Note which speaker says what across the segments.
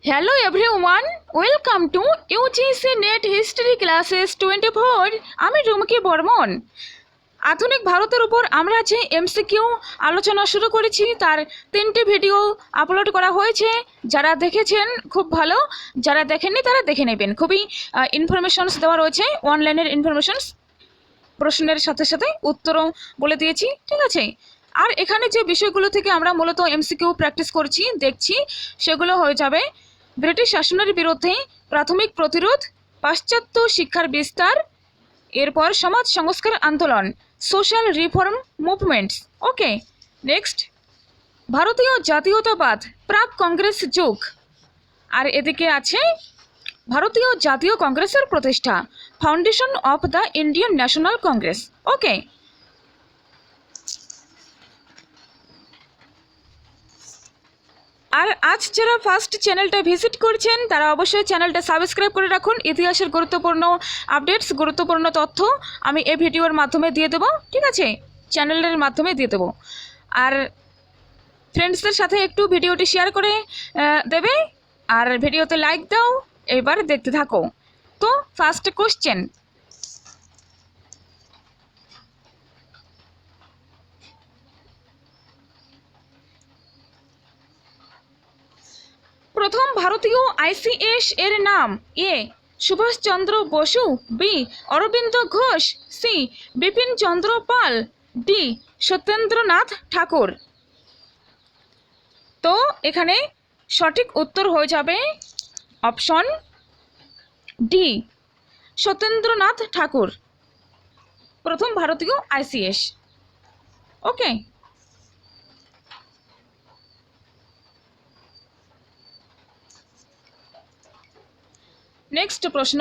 Speaker 1: Hello everyone, welcome to UGC Net History Classes 24. আমি রুমকি বর্মন। আধুনিক ভারতের উপর আমরা যে এমসিকিউ আলোচনা শুরু করেছি তার 3টি ভিডিও আপলোড করা হয়েছে। যারা দেখেছেন খুব ভালো, যারা দেখেননি তারা দেখে নেবেন। খুবই ইনফরমেশনস দেওয়া রয়েছে, অনলাইনের ইনফরমেশনস, প্রশ্নের সাথে সাথে উত্তরও বলে দিয়েছি, ঠিক আছে। আর এখানে যে বিষয়গুলো থেকে আমরা মূলত এমসিকিউ প্র্যাকটিস করছি দেখছি সেগুলো হয়ে যাবে ব্রিটিশ শাসনের বিরুদ্ধে প্রাথমিক প্রতিরোধ, পাশ্চাত্য শিক্ষার বিস্তার, এরপর সমাজ সংস্কার আন্দোলন, সোশ্যাল রিফর্ম মুভমেন্টস। ওকে, নেক্সট ভারতীয় জাতীয়তাবাদ, প্রাক কংগ্রেস যুগ। আর এদিকে আছে ভারতীয় জাতীয় কংগ্রেসের প্রতিষ্ঠা, foundation of the Indian National Congress. Okay, আর আজ যারা ফার্স্ট চ্যানেলটা ভিজিট করছেন তারা অবশ্যই চ্যানেলটা সাবস্ক্রাইব করে রাখুন। ইতিহাসের গুরুত্বপূর্ণ আপডেটস, গুরুত্বপূর্ণ তথ্য আমি এই ভিডিওর মাধ্যমে দিয়ে দেবো, ঠিক আছে, চ্যানেলের মাধ্যমে দিয়ে দেবো। আর ফ্রেন্ডসদের সাথে একটু ভিডিওটি শেয়ার করে দেবে, আর ভিডিওতে লাইক দাও। এবার দেখতে থাকো। তো ফার্স্ট কোশ্চেন, প্রথম ভারতীয় আইসিএস এর নাম? এ Subhash Chandra Basu, B Aurobindo Ghosh, C Bipin Chandra Pal, D Satyendranath ঠাকুর। তো এখানে সঠিক উত্তর হয়ে যাবে অপশন ডি, সত্যেন্দ্রনাথ ঠাকুর, প্রথম ভারতীয় আইসিএস। ওকে, নেক্সট প্রশ্ন,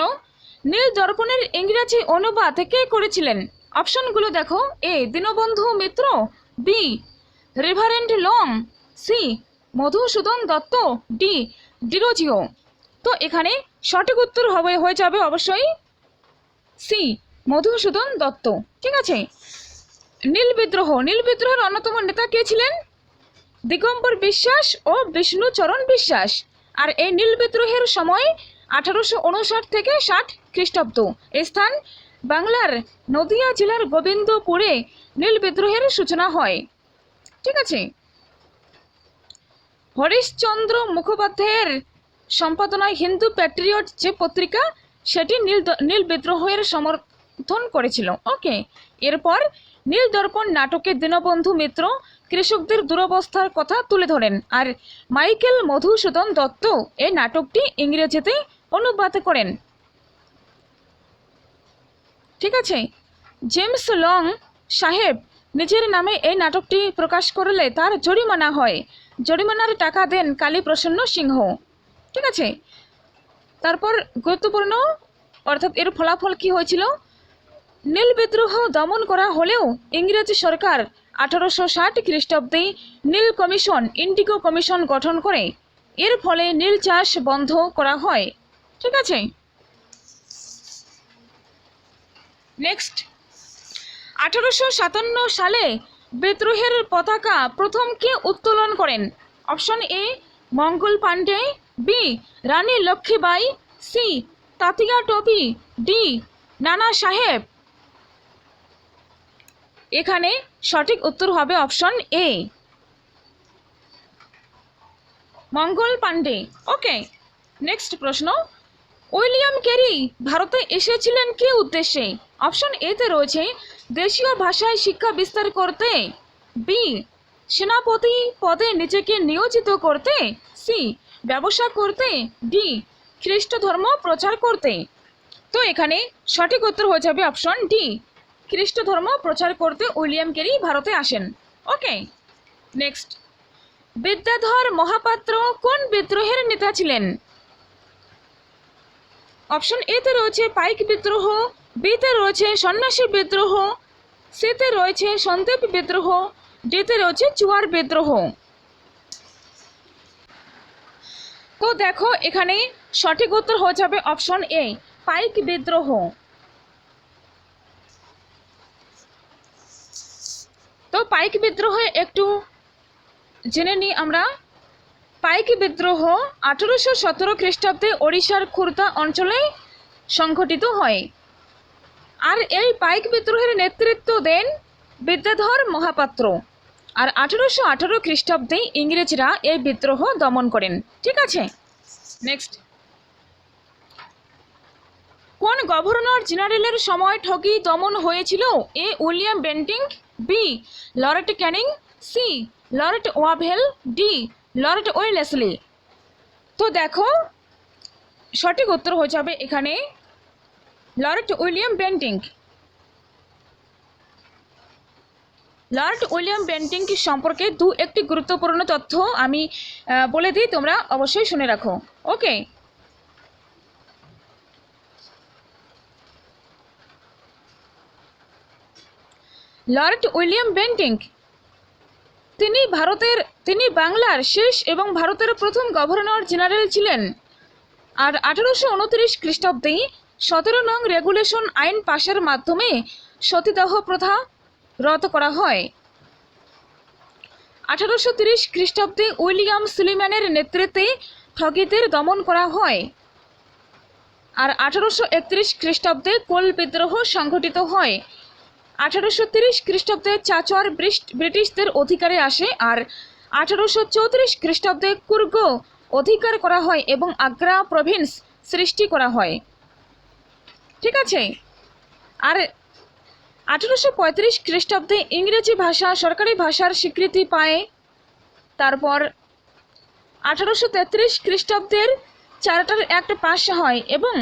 Speaker 1: নীল দর্পণের ইংরেজি অনুবাদ কে করেছিলেন? অপশনগুলো দেখো। A Dinabandhu Mitra, B Reverend Long, C Madhusudan Dutta, D Derozio. তো এখানে সঠিক উত্তর হয়ে যাবে অবশ্যই সি মধুসূদন দত্ত, ঠিক আছে। নীল বিদ্রোহের অন্যতম নেতা কে ছিলেন? দিগম্বর বিশ্বাস ও বিষ্ণুচরণ বিশ্বাস। আর এই নীল বিদ্রোহের সময় 1859 থেকে 60 খ্রিস্টাব্দ। স্থান বাংলার নদিয়া জেলার গোবিন্দপুরে নীল বিদ্রোহের সূচনা হয়, ঠিক আছে। হরিশচন্দ্র মুখোপাধ্যায়ের সম্পাদনায় হিন্দু প্যাট্রিয়ট যে পত্রিকা, সেটি নীল বিদ্রোহের সমর্থন করেছিল। ওকে, এরপর নীল দর্পণ নাটকে দীনবন্ধু মিত্র কৃষকদের দুরবস্থার কথা তুলে ধরেন, আর মাইকেল মধুসূদন দত্ত এই নাটকটি ইংরেজিতে অনুবাদ করেন, ঠিক আছে। জেমস লং সাহেব নিজের নামে এই নাটকটি প্রকাশ করলে তার জরিমানা হয়, জরিমানার টাকা দেন কালীপ্রসন্ন সিংহ, ঠিক আছে। তারপর গুরুত্বপূর্ণ, অর্থাৎ এর ফলাফল কি হয়েছিল? নীল বিদ্রোহ দমন করা হলেও ইংরেজ সরকার 1860 খ্রিস্টাব্দে নীল কমিশন, ইন্ডিগো কমিশন গঠন করে। এর ফলে নীল চাষ বন্ধ করা হয়, ঠিক আছে। নেক্সট, 1857 সালে বিদ্রোহের পতাকা প্রথম কে উত্তোলন করেন? Option A Mangal Pandey, B Rani Lakshmibai, C Tatya Tope, D Nana Saheb. এখানে সঠিক উত্তর হবে option A Mangal Pandey. Okay, next প্রশ্ন, উইলিয়াম ক্যারি ভারতে এসেছিলেন কি উদ্দেশ্যে? অপশন এ তে রয়েছে দেশীয় ভাষায় শিক্ষা বিস্তার করতে, বি সেনাপতি পদে নিজেকে নিয়োজিত করতে, সি ব্যবসা করতে, ডি খ্রিস্ট ধর্ম প্রচার করতে। তো এখানে সঠিক উত্তর হয়ে যাবে অপশন ডি, খ্রিস্ট ধর্ম প্রচার করতে উইলিয়াম ক্যারি ভারতে আসেন। ওকে, নেক্সট, বিদ্যাধর মহাপাত্র কোন বিদ্রোহের নেতা ছিলেন? অপশন এ তে রয়েছে পাইক বিদ্রোহ, বি তে রয়েছে সন্ন্যাসী বিদ্রোহ, সি তে রয়েছে সন্দেব বিদ্রোহ, ডি তে রয়েছে চুয়ার বিদ্রোহ। তো দেখো এখানে সঠিক উত্তর হয়ে যাবে অপশন এ পাইক বিদ্রোহ। তো পাইক বিদ্রোহে একটু জেনে নিই আমরা। পাইক বিদ্রোহ 1817 খ্রিস্টাব্দে ওড়িশার খুর্দা অঞ্চলে সংঘটিত হয়। আর এই পাইক বিদ্রোহের নেতৃত্ব দেন বিদ্যাধর মহাপাত্র। আর 1818 খ্রিস্টাব্দে ইংরেজরা এই বিদ্রোহ দমন করেন। ঠিক আছে, নেক্সট, কোন গভর্নর জেনারেলের সময় ঠগি দমন হয়েছিল? A William Bentinck, B Lord Canning, C Lord Wavell, D Lord Wellesley. তো দেখো সঠিক উত্তর হয়ে যাবে এখানে Lord William Bentinck. Lord William Bentinck সম্পর্কে একটি গুরুত্বপূর্ণ তথ্য আমি বলে দিই, তোমরা অবশ্যই শুনে রাখো। ওকে, লর্ড উইলিয়াম বেন্টিঙ্ক তিনি বাংলার শেষ এবং ভারতের প্রথম গভর্নর জেনারেল ছিলেন। আর 1829 খ্রিস্টাব্দে 17 নং রেগুলেশন আইন পাশের মাধ্যমে সতীদাহ প্রথা রদ করা হয়। 1830 খ্রিস্টাব্দে উইলিয়াম সুলিম্যানের নেতৃত্বে ঠগীদের দমন করা হয়। আর 1831 খ্রিস্টাব্দে কোল বিদ্রোহ সংঘটিত হয়। 1830 খ্রিস্টাব্দে চাচর ব্রিটিশদের অধিকারে আসে। আর 1834 খ্রিস্টাব্দে কুর্গ অধিকার করা হয় এবং আগ্রা প্রভিন্স সৃষ্টি করা হয়। ঠিক আছে, আর 1835 খ্রিস্টাব্দে ইংরেজি ভাষা সরকারি ভাষার স্বীকৃতি পায়। তারপর 1833 খ্রিস্টাব্দের চার্টার অ্যাক্ট পাস হয় এবং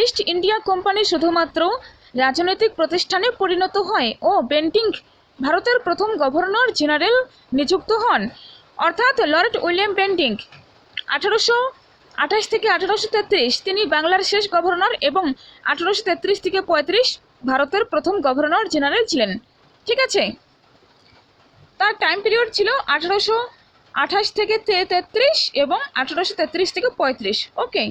Speaker 1: ইস্ট ইন্ডিয়া কোম্পানি শুধুমাত্র রাজনৈতিক প্রতিষ্ঠানে পরিণত হয় ও বেন্টিঙ্ক ভারতের প্রথম গভর্নর জেনারেল নিযুক্ত হন। অর্থাৎ লর্ড উইলিয়াম বেন্টিঙ্ক 1828 থেকে 1833 তিনি বাংলার শেষ গভর্নর এবং 1833 থেকে 35 ভারতের প্রথম গভর্নর জেনারেল ছিলেন। ঠিক আছে, তার টাইম পিরিয়ড ছিল 1828 থেকে 33 এবং 1833 থেকে 35। ওকে,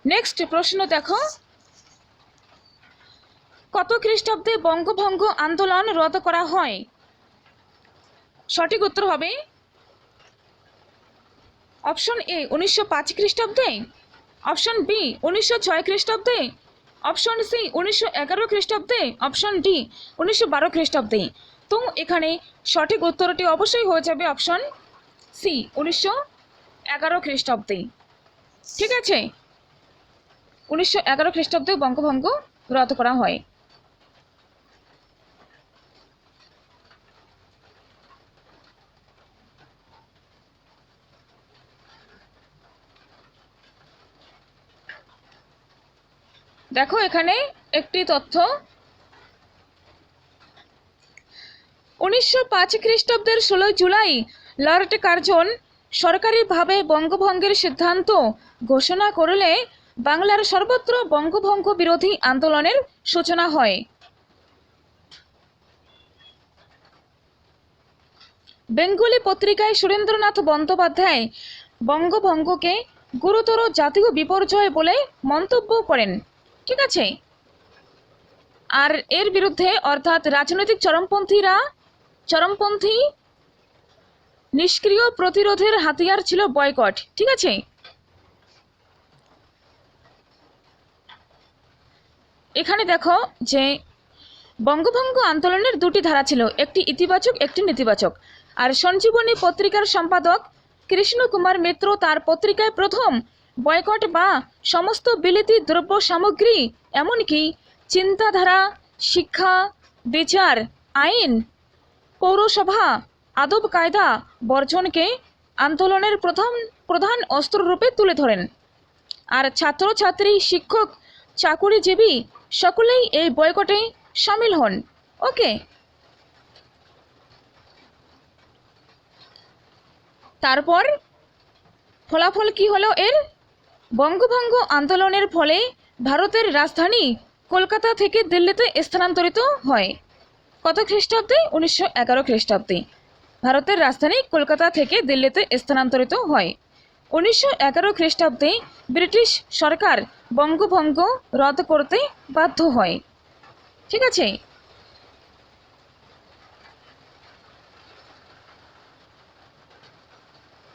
Speaker 1: নেক্সট প্রশ্ন দেখো, কত খ্রিস্টাব্দে বঙ্গভঙ্গ আন্দোলন রদ করা হয়? সঠিক উত্তর হবে অপশন এ 1905 খ্রিস্টাব্দে, অপশন বি 1906 খ্রিস্টাব্দে, অপশন সি 1911 খ্রিস্টাব্দে, অপশন ডি 1912 খ্রিস্টাব্দে। তো এখানে সঠিক উত্তরটি অবশ্যই হয়ে যাবে অপশন সি 1911 খ্রিস্টাব্দে। ঠিক আছে, 1911 খ্রিস্টাব্দে বঙ্গভঙ্গ রদ করা হয়। দেখো এখানে একটি তথ্য, 1905 খ্রিস্টাব্দের 16 জুলাই লর্ড কার্জন সরকারিভাবে বঙ্গভঙ্গের সিদ্ধান্ত ঘোষণা করলে বাংলার সর্বত্র বঙ্গভঙ্গ বিরোধী আন্দোলনের সূচনা হয়। বেঙ্গলি পত্রিকায় সুরেন্দ্রনাথ বন্দ্যোপাধ্যায় বঙ্গভঙ্গকে গুরুতর জাতীয় বিপর্যয় বলে মন্তব্য করেন। ঠিক আছে, আর এর বিরুদ্ধে অর্থাৎ রাজনৈতিক চরমপন্থী নিষ্ক্রিয় প্রতিরোধের হাতিয়ার ছিল বয়কট। ঠিক আছে, এখানে দেখো যে বঙ্গভঙ্গ আন্দোলনের দুটি ধারা ছিল, একটি ইতিবাচক একটি নেতিবাচক। আর সঞ্জীবনী পত্রিকার সম্পাদক কৃষ্ণ কুমার মিত্র তার পত্রিকায় প্রথম বয়কট বা সমস্ত বিলিতি দ্রব্য সামগ্রী এমনকি চিন্তাধারা, শিক্ষা, বিচার, আইন, পৌরসভা, আদব কায়দা বর্জনকে আন্দোলনের প্রধান অস্ত্ররূপে তুলে ধরেন। আর ছাত্রছাত্রী, শিক্ষক, চাকুরিজীবী সকলেই এই বয়কটে সামিল হন। ওকে, তারপর ফলাফল কি হলো এর? বঙ্গভঙ্গ আন্দোলনের ফলে ভারতের রাজধানী কলকাতা থেকে দিল্লিতে স্থানান্তরিত হয়। কত খ্রিস্টাব্দে? 1911 খ্রিস্টাব্দে ভারতের রাজধানী কলকাতা থেকে দিল্লিতে স্থানান্তরিত হয়। 1911 খ্রিস্টাব্দে ব্রিটিশ সরকার বঙ্গভঙ্গ রদ করতে বাধ্য হয়। ঠিক আছে।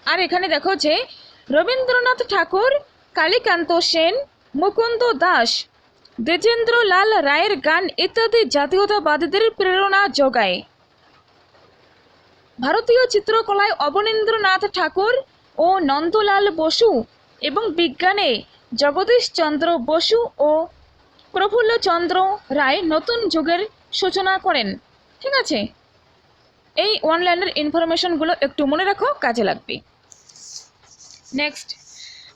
Speaker 1: আর এখানে দেখো যে রবীন্দ্রনাথ ঠাকুর, কালীকান্ত সেন, মুকুন্দ দাস, দ্বিজেন্দ্রলাল রায়ের গান ইত্যাদি জাতীয়তাবাদীদের প্রেরণা যোগায়। ভারতীয় চিত্রকলায় অবনীন্দ্রনাথ ঠাকুর ও নন্দলাল বসু এবং বিজ্ঞানে জগদীশ চন্দ্র বসু ও প্রফুল্লচন্দ্র রায় নতুন যুগের সূচনা করেন। ঠিক আছে, এই অনলাইনের ইনফরমেশনগুলো একটু মনে রাখো, কাজে লাগবে। নেক্সট,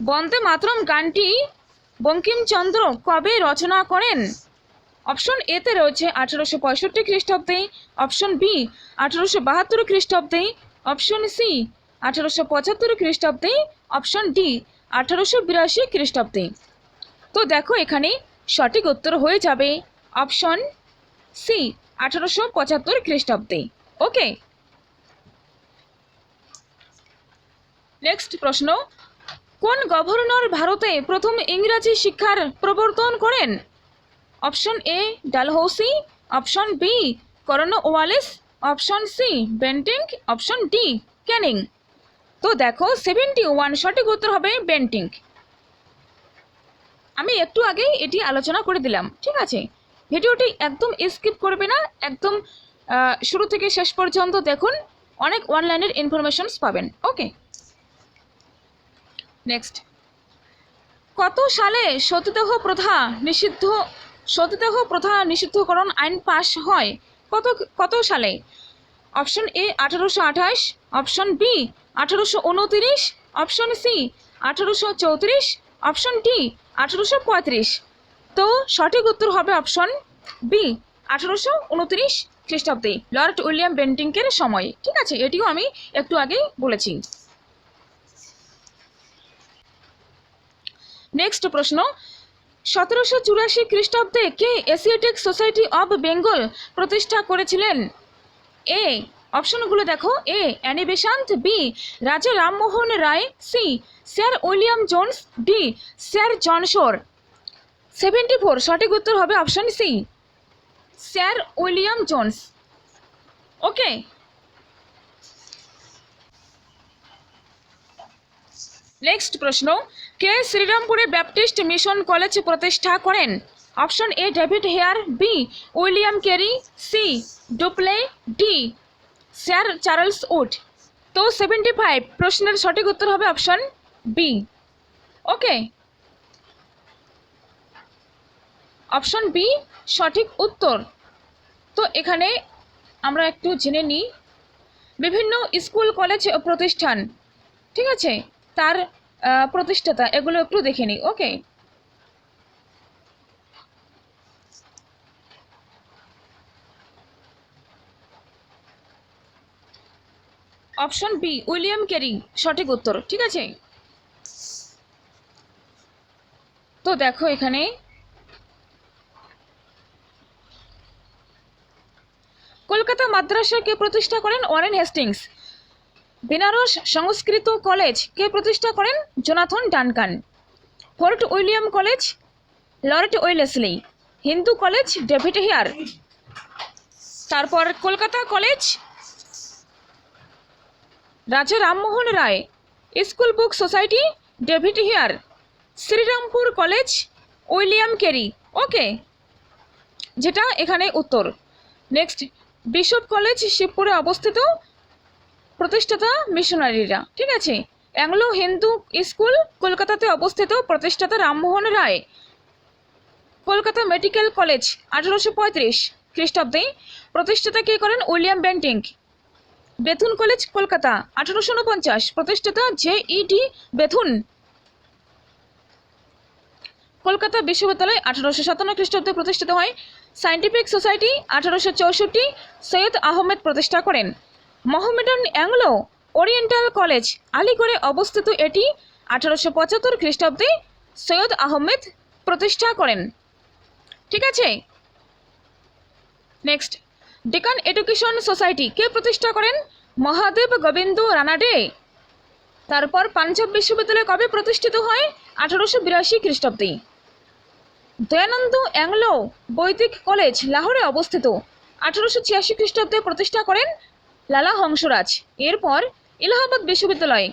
Speaker 1: বন্দে মাতরম গানটি বঙ্কিমচন্দ্র কবে রচনা করেন? অপশন এতে রয়েছে 1865 খ্রিস্টাব্দে, অপশন বি 1872 খ্রিস্টাব্দে, অপশন সি 1875 খ্রিস্টাব্দে, অপশন ডি 1882 খ্রিস্টাব্দে। তো দেখো এখানে সঠিক উত্তর হয়ে যাবে অপশন সি 1875 খ্রিস্টাব্দে। ওকে, নেক্সট প্রশ্ন, কোন গভর্নর ভারতে প্রথম ইংরাজি শিক্ষার প্রবর্তন করেন? Option A Dalhousie, option B Cornwallis, option C Bentinck, option D Canning. তো দেখো 71 সঠিক উত্তর হবে বেন্টিং। আমি একটু আগেই এটি আলোচনা করে দিলাম। ঠিক আছে, ভিডিওটি একদম স্কিপ করবে না, একদম শুরু থেকে শেষ পর্যন্ত দেখুন, অনেক অনলাইনের ইনফরমেশনস পাবেন। ওকে, নেক্সট, কত সালে সতীদাহ প্রথা নিষিদ্ধকরণ আইন পাশ হয়? কত সালে? Option A 1828, option B 1829, option C 1834, option D 1835। তো সঠিক উত্তর হবে অপশন বি 1829 খ্রিস্টাব্দে, লর্ড উইলিয়াম বেন্টিংকের সময়। ঠিক আছে, এটিও আমি একটু আগেই বলেছি। নেক্সট প্রশ্ন, 1784 খ্রিস্টাব্দে কে এশিয়াটিক সোসাইটি অব বেঙ্গল প্রতিষ্ঠা করেছিলেন? এ, অপশনগুলো দেখো, এ Annie Besant, B Raja Rammohan Roy, C sir William Jones, D sir John Shore. 74 সঠিক উত্তর হবে option C sir William Jones. Okay, next প্রশ্ন, কে শ্রীরামপুরে ব্যাপটিস্ট মিশন কলেজ প্রতিষ্ঠা করেন? Option A David Hare, B William Carey, C Dupleix, D sir Charles Wood. তো 75 প্রশ্নের সঠিক উত্তর হবে option B. Okay, option B সঠিক উত্তর। তো এখানে আমরা একটু জেনে নিই বিভিন্ন স্কুল কলেজ প্রতিষ্ঠান, ঠিক আছে, তার প্রতিষ্ঠাতা, এগুলো একটু দেখে নিই। ওকে, অপশন বি উইলিয়াম কেরি সঠিক উত্তর। ঠিক আছে, তো দেখো এখানে কলকাতা মাদ্রাসা কে প্রতিষ্ঠা করেন? Warren Hastings. Benaras Sanskrit college কে প্রতিষ্ঠা করেন? Jonathan Duncan. Fort William College Lord Wellesley. Hindu college David Hare. তারপর Kolkata college Raja Rammohan Roy. School book society David Hare. Serampore college William Carey. Okay, যেটা এখানে উত্তর। নেক্সট, বিশপ কলেজ শিবপুরে অবস্থিত, প্রতিষ্ঠাতা মিশনারিরা। ঠিক আছে, অ্যাংলো হিন্দু স্কুল কলকাতাতে অবস্থিত, প্রতিষ্ঠাতা রামমোহন রায়। কলকাতা মেডিকেল কলেজ 1835 খ্রিস্টাব্দে, প্রতিষ্ঠাতা কে করেন? William Bentinck. Bethune college Kolkata 1849, প্রতিষ্ঠাতা জে.ই.ডি. বেথুন। কলকাতা বিশ্ববিদ্যালয় 1857 খ্রিস্টাব্দে প্রতিষ্ঠিত হয়। সায়েন্টিফিক সোসাইটি 1864 সৈয়দ আহমেদ প্রতিষ্ঠা করেন। মোহামেডান অ্যাংলো ওরিয়েন্টাল কলেজ আলিগড়ে অবস্থিত, এটি 1875 খ্রিস্টাব্দে সৈয়দ আহমেদ প্রতিষ্ঠা করেন। ঠিক আছে, নেক্সট, ডেকান এডুকেশন সোসাইটি কে প্রতিষ্ঠা করেন? মহাদেব গোবিন্দ রানাডে। তারপর পাঞ্জাব বিশ্ববিদ্যালয় কবে প্রতিষ্ঠিত হয়? 1882 খ্রিস্টাব্দে। দয়ানন্দ অ্যাংলো বৈদিক কলেজ লাহোরে অবস্থিত। 1886 খ্রিস্টাব্দে প্রতিষ্ঠা করেন লালা হংসরাজ। এরপর এলাহাবাদ বিশ্ববিদ্যালয়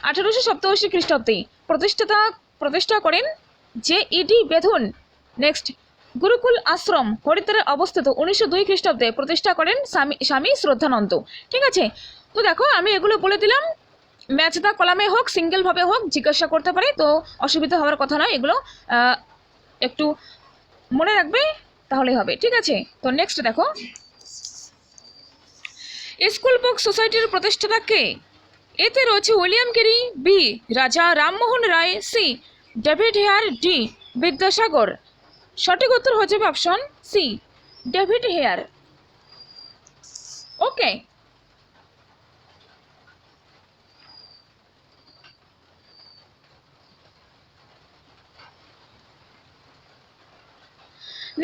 Speaker 1: 1887 খ্রিস্টাব্দে প্রতিষ্ঠা করেন JED বেথুন। নেক্সট, গুরুকুল আশ্রম হরিদ্বারে অবস্থিত 1902 খ্রিস্টাব্দে প্রতিষ্ঠা করেন স্বামী শ্রদ্ধানন্দ। ঠিক আছে, তো দেখো আমি এগুলো বলে দিলাম, ম্যাচ দা কলামে হোক সিঙ্গেলভাবে হোক জিজ্ঞাসা করতে পারে, তো অসুবিধা হওয়ার কথা নয়, এগুলো একটু মনে রাখবে তাহলে হবে। ঠিক আছে, তো নেক্সট দেখো, স্কুল বুক সোসাইটির প্রতিষ্ঠাতা কে? এতে রয়েছে William Carey, B Raja Rammohan Roy, C David Hare, D Vidyasagar. সঠিক উত্তর হচ্ছে option C David Hare. Okay,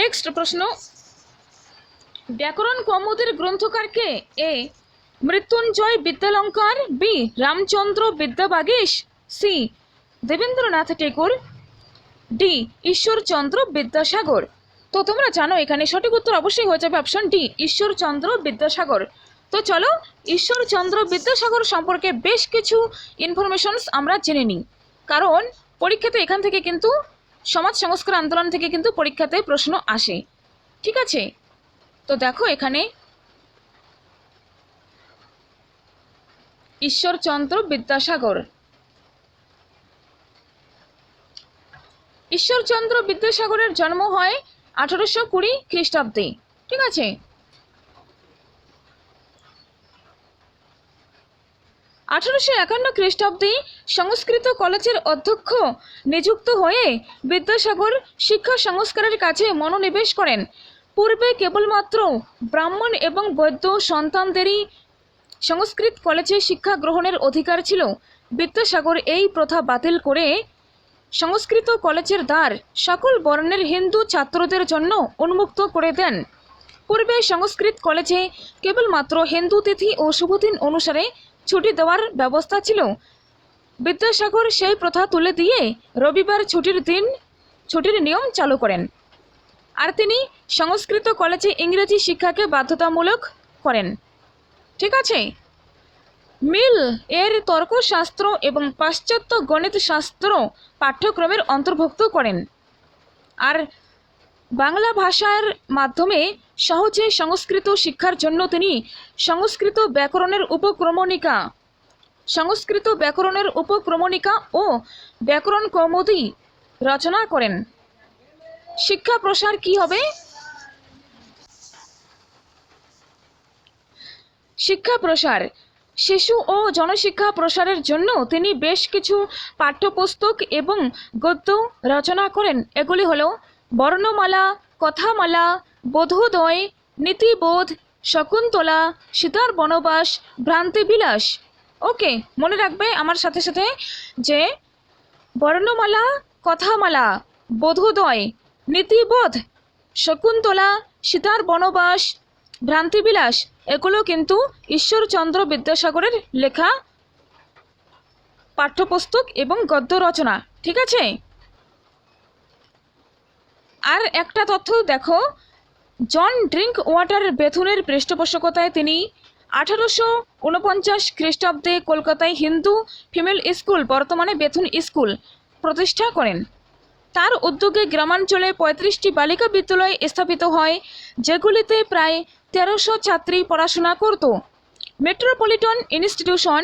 Speaker 1: next প্রশ্ন, ব্যাকরণ কৌমুদীর গ্রন্থকার কে? A Mrityunjay Vidyalankar, B Ramchandra Vidyabagish, C Debendranath Tagore, D Ishwarchandra Vidyasagar. তো তোমরা জানো এখানে সঠিক উত্তর অবশ্যই হয়ে যাবে অপশন ডি ঈশ্বরচন্দ্র বিদ্যাসাগর। তো চলো ঈশ্বরচন্দ্র বিদ্যাসাগর সম্পর্কে বেশ কিছু ইনফরমেশনস আমরা জেনে নিই, কারণ পরীক্ষাতে এখান থেকে কিন্তু সমাজ সংস্কার আন্দোলন থেকে কিন্তু পরীক্ষাতে প্রশ্ন আসে। ঠিক আছে, তো দেখো এখানে ঈশ্বরচন্দ্র বিদ্যাসাগর, ঈশ্বরচন্দ্র বিদ্যাসাগরের জন্ম হয় 1820 খ্রিস্টাব্দে। ঠিক আছে, 1851 খ্রিস্টাব্দে সংস্কৃত কলেজের অধ্যক্ষ নিযুক্ত হয়ে বিদ্যাসাগর শিক্ষা সংস্কারের কাজে মনোনিবেশ করেন। পূর্বে কেবলমাত্র ব্রাহ্মণ এবং বৈদ্য সন্তানদেরই সংস্কৃত কলেজে শিক্ষা গ্রহণের অধিকার ছিল। বিদ্যাসাগর এই প্রথা বাতিল করে সংস্কৃত কলেজের দ্বার সকল বর্ণের হিন্দু ছাত্রদের জন্য উন্মুক্ত করে দেন। পূর্বে সংস্কৃত কলেজে কেবলমাত্র হিন্দু তিথি ও শুভদিন অনুসারে ছুটি দেওয়ার ব্যবস্থা ছিল। বিদ্যাসাগর সেই প্রথা তুলে দিয়ে রবিবার ছুটির নিয়ম চালু করেন, আর তিনি সংস্কৃত কলেজে ইংরেজি শিক্ষাকে বাধ্যতামূলক করেন। ঠিক আছে, মিল এর তর্কশাস্ত্র এবং পাশ্চাত্য গণিত শাস্ত্র পাঠ্যক্রমের অন্তর্ভুক্ত করেন, আর বাংলা ভাষার মাধ্যমে সহজে সংস্কৃত শিক্ষার জন্য তিনি সংস্কৃত ব্যাকরণের উপক্রমণিকা ও ব্যাকরণ কৌমুদী রচনা করেন। শিক্ষা প্রসার কি হবে? শিক্ষা প্রসার, শিশু ও জনশিক্ষা প্রসারের জন্য তিনি বেশ কিছু পাঠ্যপুস্তক এবং গদ্য রচনা করেন। এগুলি হলো বর্ণমালা, কথামালা, বোধোদয়, নীতিবোধ, শকুন্তলা, সীতার বনবাস, ভ্রান্তিবিলাস। ওকে, মনে রাখবে আমার সাথে সাথে যে বর্ণমালা, কথামালা, বোধোদয়, নীতিবোধ, শকুন্তলা, সীতার বনবাস, ভ্রান্তিবিলাস এগুলো কিন্তু ঈশ্বরচন্দ্র বিদ্যাসাগরের লেখা পাঠ্যপুস্তক এবং গদ্য রচনা। ঠিক আছে, আর একটা তথ্য দেখো, জন ড্রিঙ্ক ওয়াটার বেথুনের পৃষ্ঠপোষকতায় তিনি 1849 খ্রিস্টাব্দে কলকাতায় হিন্দু ফিমেল স্কুল, বর্তমানে বেথুন স্কুল প্রতিষ্ঠা করেন। তার উদ্যোগে গ্রামাঞ্চলে 35টি বালিকা বিদ্যালয় স্থাপিত হয়, যেগুলিতে প্রায় 1300 ছাত্রী পড়াশোনা করত। মেট্রোপলিটন ইনস্টিটিউশন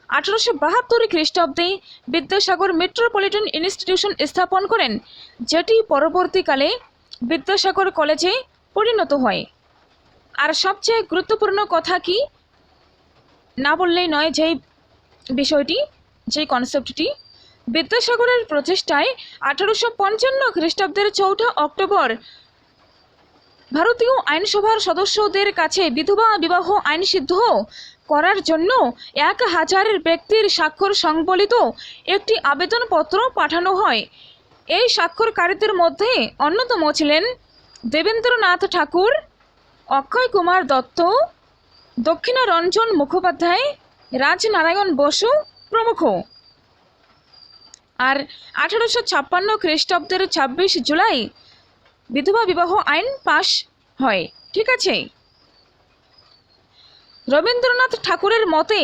Speaker 1: 1872 খ্রিস্টাব্দে বিদ্যাসাগর মেট্রোপলিটন ইনস্টিটিউশন স্থাপন করেন, যেটি পরবর্তীকালে বিদ্যাসাগর কলেজে পরিণত হয়। আর সবচেয়ে গুরুত্বপূর্ণ কথা কি না বললেই নয়, যেই বিষয়টি, যেই কনসেপ্টটি, বিদ্যাসাগরের প্রচেষ্টায় 1855 খ্রিস্টাব্দের 4 অক্টোবর ভারতীয় আইনসভার সদস্যদের কাছে বিধবা বিবাহ আইন সিদ্ধ করার জন্য 1000 ব্যক্তির স্বাক্ষর সংবলিত একটি আবেদনপত্র পাঠানো হয়। এই স্বাক্ষরকারীদের মধ্যে অন্যতম ছিলেন দেবেন্দ্রনাথ ঠাকুর, অক্ষয় কুমার দত্ত, দক্ষিণারঞ্জন মুখোপাধ্যায়, রাজনারায়ণ বসু প্রমুখ। আর 1856 খ্রিস্টাব্দের 26 জুলাই বিধবা বিবাহ আইন পাশ হয়। ঠিক আছে, রবীন্দ্রনাথ ঠাকুরের মতে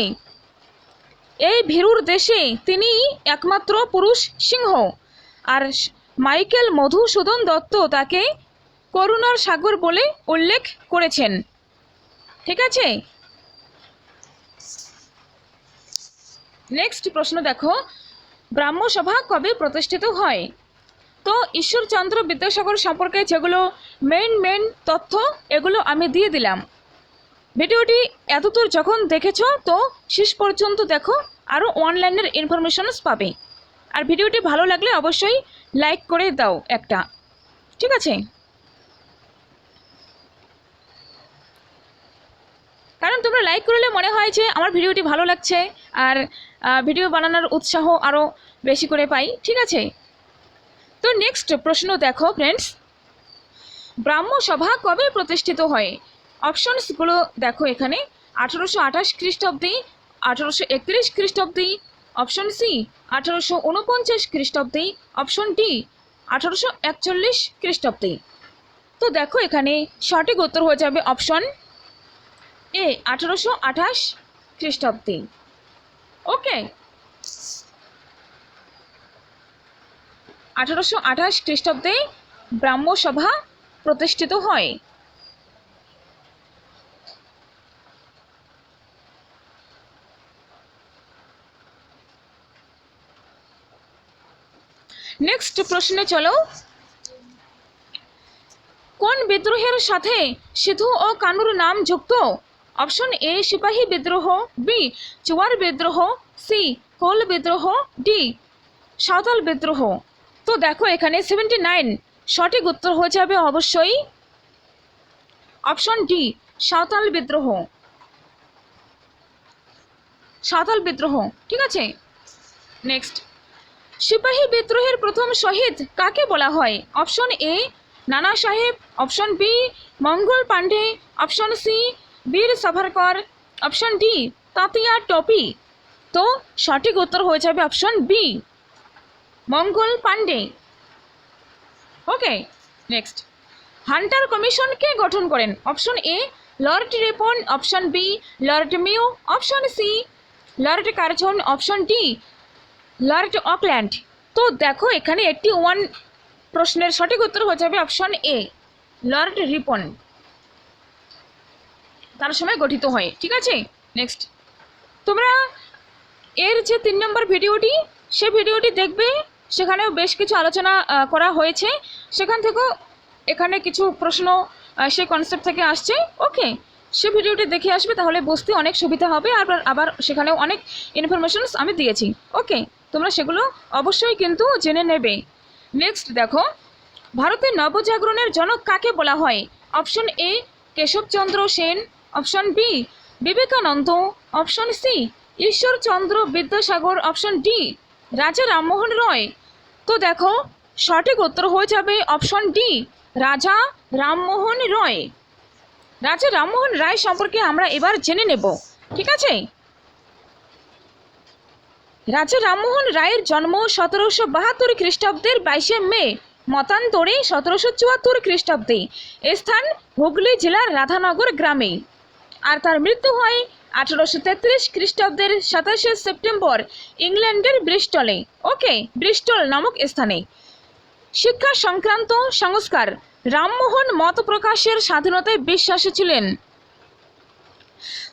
Speaker 1: এই ভীরুর দেশে তিনি একমাত্র পুরুষ সিংহ, আর মাইকেল মধুসূদন দত্ত তাকে করুণার সাগর বলে উল্লেখ করেছেন। ঠিক আছে, নেক্সট প্রশ্ন দেখো, ব্রাহ্মসভা কবে প্রতিষ্ঠিত হয়? তো ঈশ্বরচন্দ্র বিদ্যাসাগর সম্পর্কে যেগুলো মেন তথ্য এগুলো আমি দিয়ে দিলাম। ভিডিওটি এতদূর যখন দেখেছো তো শেষ পর্যন্ত দেখো, আরও অনলাইনের ইনফরমেশনস পাবে। আর ভিডিওটি ভালো লাগলে অবশ্যই লাইক করে দাও একটা। ঠিক আছে, কারণ তোমরা লাইক করলে মনে হয় যে আমার ভিডিওটি ভালো লাগছে আর ভিডিও বানানোর উৎসাহ আরও বেশি করে পাই। ঠিক আছে, তো নেক্সট প্রশ্ন দেখো ফ্রেন্ডস, ব্রাহ্মসভা কবে প্রতিষ্ঠিত হয়? অপশনসগুলো দেখো এখানে, 1828 খ্রিস্টাব্দে, 1831 খ্রিস্টাব্দে, অপশন সি 1849 খ্রিস্টাব্দে, অপশন ডি 1841 খ্রিস্টাব্দে। তো দেখো এখানে সঠিক উত্তর হয়ে যাবে অপশন এ 1828 খ্রিস্টাব্দে। ওকে, 1828 খ্রিস্টাব্দে ব্রাহ্মসভা প্রতিষ্ঠিত হয়। নেক্সট প্রশ্নে চলো, কোন বিদ্রোহের সাথে সিধু ও কানুর নাম যুক্ত? অপশন এ সিপাহী বিদ্রোহ, বি চুয়ার বিদ্রোহ, সি কোল বিদ্রোহ, ডি সাঁওতাল বিদ্রোহ। তো দেখো এখানে 79 সঠিক উত্তর হয়ে যাবে অবশ্যই অপশন ডি সাঁওতাল বিদ্রোহ। সাঁওতাল বিদ্রোহ। ঠিক আছে, নেক্সট, সিপাহী বিদ্রোহের প্রথম শহীদ কাকে বলা হয়? Option A Nana Sahib, option B Mangal Pandey, option C Veer Savarkar, option D Tatya Tope. তো সঠিক উত্তর হয়ে যাবে option B Mangal Pandey. Okay, next, Hunter commission কে গঠন করেন? Option A Lord Ripon, option B Lord Mayo, option C Lord Curzon, option D Lord Auckland. তো দেখো এখানে 81 প্রশ্নের সঠিক উত্তর হয়ে যাবে অপশন এ লর্ড রিপন, তার সময় গঠিত হয়। ঠিক আছে, নেক্সট, তোমরা এর যে 3 নম্বর ভিডিওটি সে ভিডিওটি দেখবে, সেখানেও বেশ কিছু আলোচনা করা হয়েছে, সেখান থেকেও এখানে কিছু প্রশ্ন সেই কনসেপ্ট থেকে আসছে। ওকে, সে ভিডিওটি দেখে আসবে, তাহলে বুঝতে অনেক সুবিধা হবে। আবার সেখানেও অনেক ইনফরমেশনস আমি দিয়েছি। ওকে, তোমরা সেগুলো অবশ্যই কিন্তু জেনে নেবে। নেক্সট দেখো, ভারতের নবজাগরণের জনক কাকে বলা হয়? Option A Keshabchandra Sen, option B Vivekananda, option C Ishwarchandra Vidyasagar, option D Raja Rammohan রয়। তো দেখো সঠিক উত্তর হয়ে যাবে অপশন ডি রাজা রামমোহন রয়। রাজা রামমোহন রায় সম্পর্কে আমরা এবার জেনে নেব। ঠিক আছে, রাজা রামমোহন রায়ের জন্ম 1772 খ্রিস্টাব্দের 22 মে, মতান্তরে 1774 খ্রিস্টাব্দে, স্থান হুগলি জেলার রাধানগর গ্রামে। আর তার মৃত্যু হয় 1833 খ্রিস্টাব্দের 27 সেপ্টেম্বর ইংল্যান্ডের ব্রিস্টলে। ওকে, ব্রিস্টল নামক স্থানে। শিক্ষা সংক্রান্ত সংস্কার, রামমোহন মত প্রকাশের স্বাধীনতায় বিশ্বাসী ছিলেন।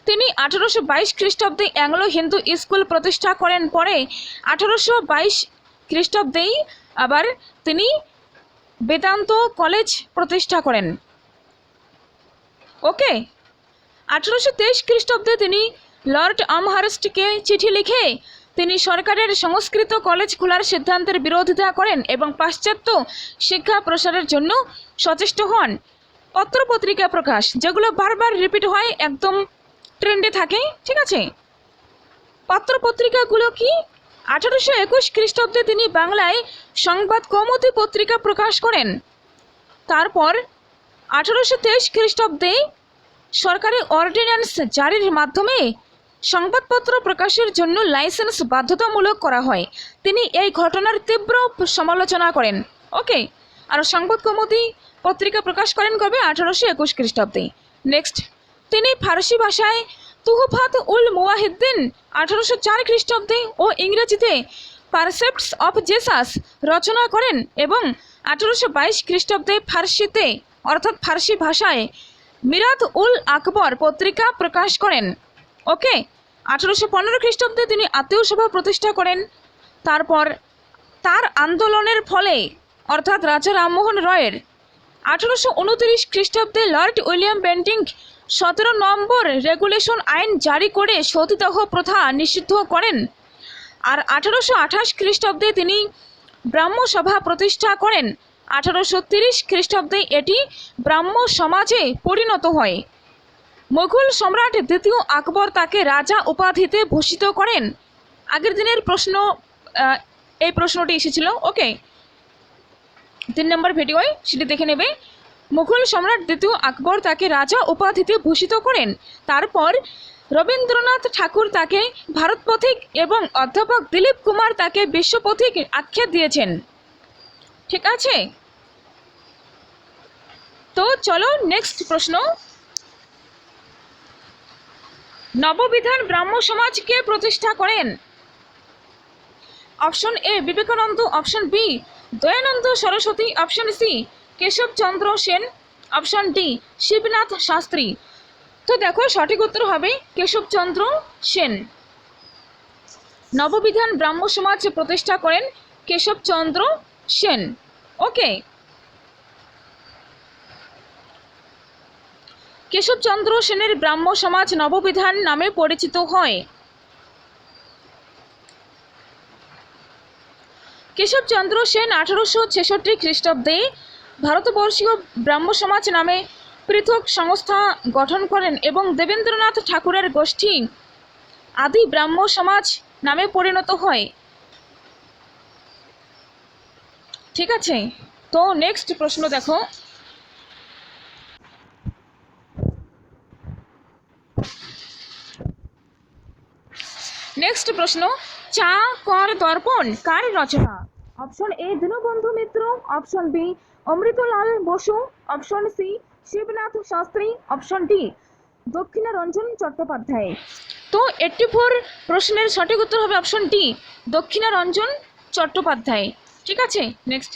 Speaker 1: তিনি 1822 খ্রিস্টাব্দে অ্যাংলো হিন্দু স্কুল প্রতিষ্ঠা করেন। পরে 1822 খ্রিস্টাব্দেই আবার তিনি বেদান্ত কলেজ প্রতিষ্ঠা করেন। ওকে, 1823 খ্রিস্টাব্দে তিনি লর্ড আমহার্স্টকে চিঠি লিখে তিনি সরকারের সংস্কৃত কলেজ খোলার সিদ্ধান্তের বিরোধিতা করেন এবং পাশ্চাত্য শিক্ষা প্রসারের জন্য সচেষ্ট হন। পত্রপত্রিকা প্রকাশ, যেগুলো বারবার রিপিট হয়, একদম ট্রেন্ডে থাকে। ঠিক আছে, পত্রপত্রিকাগুলো কি? 1821 খ্রিস্টাব্দে তিনি বাংলায় সংবাদ কৌমুদী পত্রিকা প্রকাশ করেন। তারপর 1823 খ্রিস্টাব্দে সরকারি অর্ডিন্যান্স জারির মাধ্যমে সংবাদপত্র প্রকাশের জন্য লাইসেন্স বাধ্যতামূলক করা হয়। তিনি এই ঘটনার তীব্র সমালোচনা করেন। ওকে, আর সংবাদ কৌমুদী পত্রিকা প্রকাশ করেন কবে? 1821 খ্রিস্টাব্দে। নেক্সট, তিনি ফার্সি ভাষায় তুহফাত উল মুওয়াহিদ্দিন 1804 খ্রিস্টাব্দে ও ইংরেজিতে পারসেপ্টস অফ জেসাস রচনা করেন এবং 1822 খ্রিস্টাব্দে ফার্সিতে অর্থাৎ ফার্সি ভাষায় মিরাত উল আকবর পত্রিকা প্রকাশ করেন। ওকে, 1815 খ্রিস্টাব্দে তিনি আত্মীয় সভা প্রতিষ্ঠা করেন। তারপর তার আন্দোলনের ফলে অর্থাৎ রাজা রামমোহন রয়ের 1829 খ্রিস্টাব্দে লর্ড উইলিয়াম বেন্টিং 17 নম্বর রেগুলেশন আইন জারি করে সতীদাহ প্রথা নিষিদ্ধ করেন। আর 1828 খ্রিস্টাব্দে তিনি ব্রাহ্ম সভা প্রতিষ্ঠা করেন। 1830 খ্রিস্টাব্দে এটি ব্রাহ্ম সমাজে পরিণত হয়। মুঘল সম্রাট দ্বিতীয় আকবর তাকে রাজা উপাধিতে ভূষিত করেন। আগের দিনের প্রশ্ন, এই প্রশ্নটি এসেছিল। ওকে, 3 নম্বর ভিডিওয় সেটি দেখে নেবে। মুঘল সম্রাট দ্বিতীয় আকবর তাকে রাজা উপাধিতে ভূষিত করেন। তারপর রবীন্দ্রনাথ ঠাকুর তাকে ভারত পথিক এবং অধ্যাপক দিলীপ কুমার তাকে বিশ্ব পথিক আখ্যা দিয়েছেন। ঠিক আছে, তো চলো নেক্সট প্রশ্ন। নববিধান ব্রাহ্ম সমাজকে প্রতিষ্ঠা করেন? Option A Vivekananda, option B Dayananda Saraswati, option C Keshabchandra Sen, option D Shibnath Shastri. তো দেখো সঠিক উত্তর হবে কেশবচন্দ্র সেন। নববিধান ব্রাহ্ম সমাজ প্রতিষ্ঠা করেন কেশবচন্দ্র সেন। ওকে, কেশবচন্দ্র সেনের ব্রাহ্ম সমাজ নববিধান নামে পরিচিত হয়। কেশবচন্দ্র সেন 1866 খ্রিস্টাব্দে ভারতবর্ষীয় ব্রাহ্ম সমাজ নামে পৃথক সংস্থা গঠন করেন এবং দেবেন্দ্রনাথ ঠাকুরের গোষ্ঠী আদি ব্রাহ্ম সমাজ নামে পরিণত হয়। ঠিক আছে, তো নেক্সট প্রশ্ন দেখো। নেক্সট প্রশ্ন, চা কর দর্পণ কার রচনা? Option A Dinabandhu Mitra, option B Amritlal Basu, option C Shibnath Shastri, option D Dakshinaranjan Chattopadhyay. তো 84 প্রশ্নের সঠিক উত্তর হবে অপশন ডি দক্ষিণারঞ্জন চট্টোপাধ্যায়। ঠিক আছে, নেক্সট,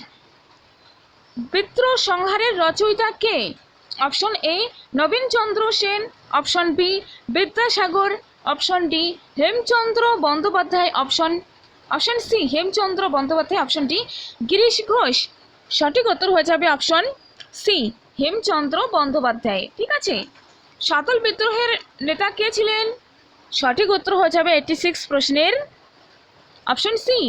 Speaker 1: বিদ্রোহ সংহারের রচয়িতা কে? Option A Nabinchandra Sen, option B Vidyasagar, option D Hemchandra Bandyopadhyay, option C Hemchandra Bandyopadhyay, option D Girish Ghosh. সঠিক উত্তর হয়ে যাবে অপশন সি হেমচন্দ্র বন্দ্যোপাধ্যায়। ঠিক আছে, সাতল বিদ্রোহের নেতা কে ছিলেন? সঠিক উত্তর হয়ে যাবে 86 প্রশ্নের অপশন সি।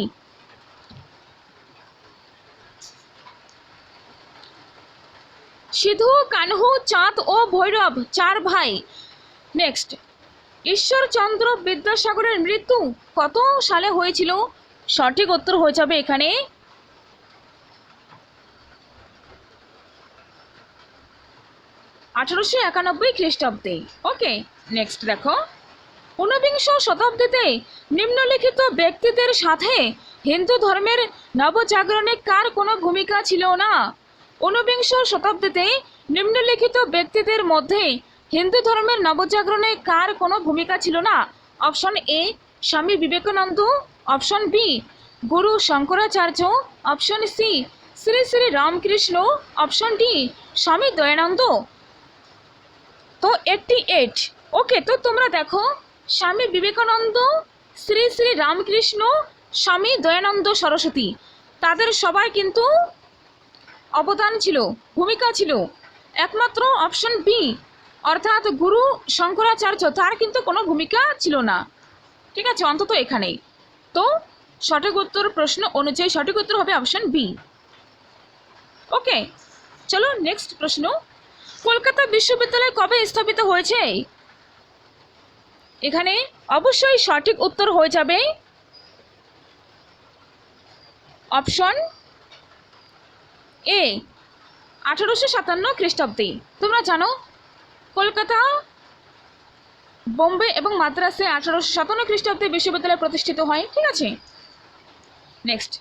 Speaker 1: সিধু, কানহু, চাঁদ ও ভৈরব 4 ভাই। নেক্সট, ঈশ্বরচন্দ্র বিদ্যাসাগরের মৃত্যু কত সালে হয়েছিল? সঠিক উত্তর হয়ে যাবে এখানে 1891 খ্রিস্টাব্দে। ওকে, নেক্সট দেখো, 19বিংশ শতাব্দীতে নিম্নলিখিত ব্যক্তিদের সাথে হিন্দু ধর্মের নবজাগরণে কার কোনো ভূমিকা ছিল না? 19বিংশ শতাব্দীতে নিম্নলিখিত ব্যক্তিদের মধ্যে হিন্দু ধর্মের নবজাগরণে কার কোনো ভূমিকা ছিল না? Option A Swami Vivekananda, option B Guru Shankaracharya, option C Shri Shri Ramakrishna, option D Swami Dayananda. তো 88। ওকে, তো তোমরা দেখো স্বামী বিবেকানন্দ, শ্রী শ্রী রামকৃষ্ণ, স্বামী দয়ানন্দ সরস্বতী, তাদের সবার কিন্তু অবদান ছিল, ভূমিকা ছিল। একমাত্র অপশন বি অর্থাৎ গুরু শঙ্করাচার্য, তার কিন্তু কোনো ভূমিকা ছিল না। ঠিক আছে, অন্তত এখানেই। তো সঠিক উত্তর প্রশ্ন অনুযায়ী সঠিক উত্তর হবে অপশন বি। ওকে, চলো নেক্সট প্রশ্ন, কলকাতা বিশ্ববিদ্যালয় কবে স্থাপিত হয়েছে? এখানে অবশ্যই সঠিক উত্তর হয়ে যাবে অপশন এ 1857 খ্রিস্টাব্দে। তোমরা জানো কলকাতা, বোম্বে এবং মাদ্রাসে 1857 খ্রিস্টাব্দে বিশ্ববিদ্যালয় প্রতিষ্ঠিত হয়। ঠিক আছে, নেক্সট,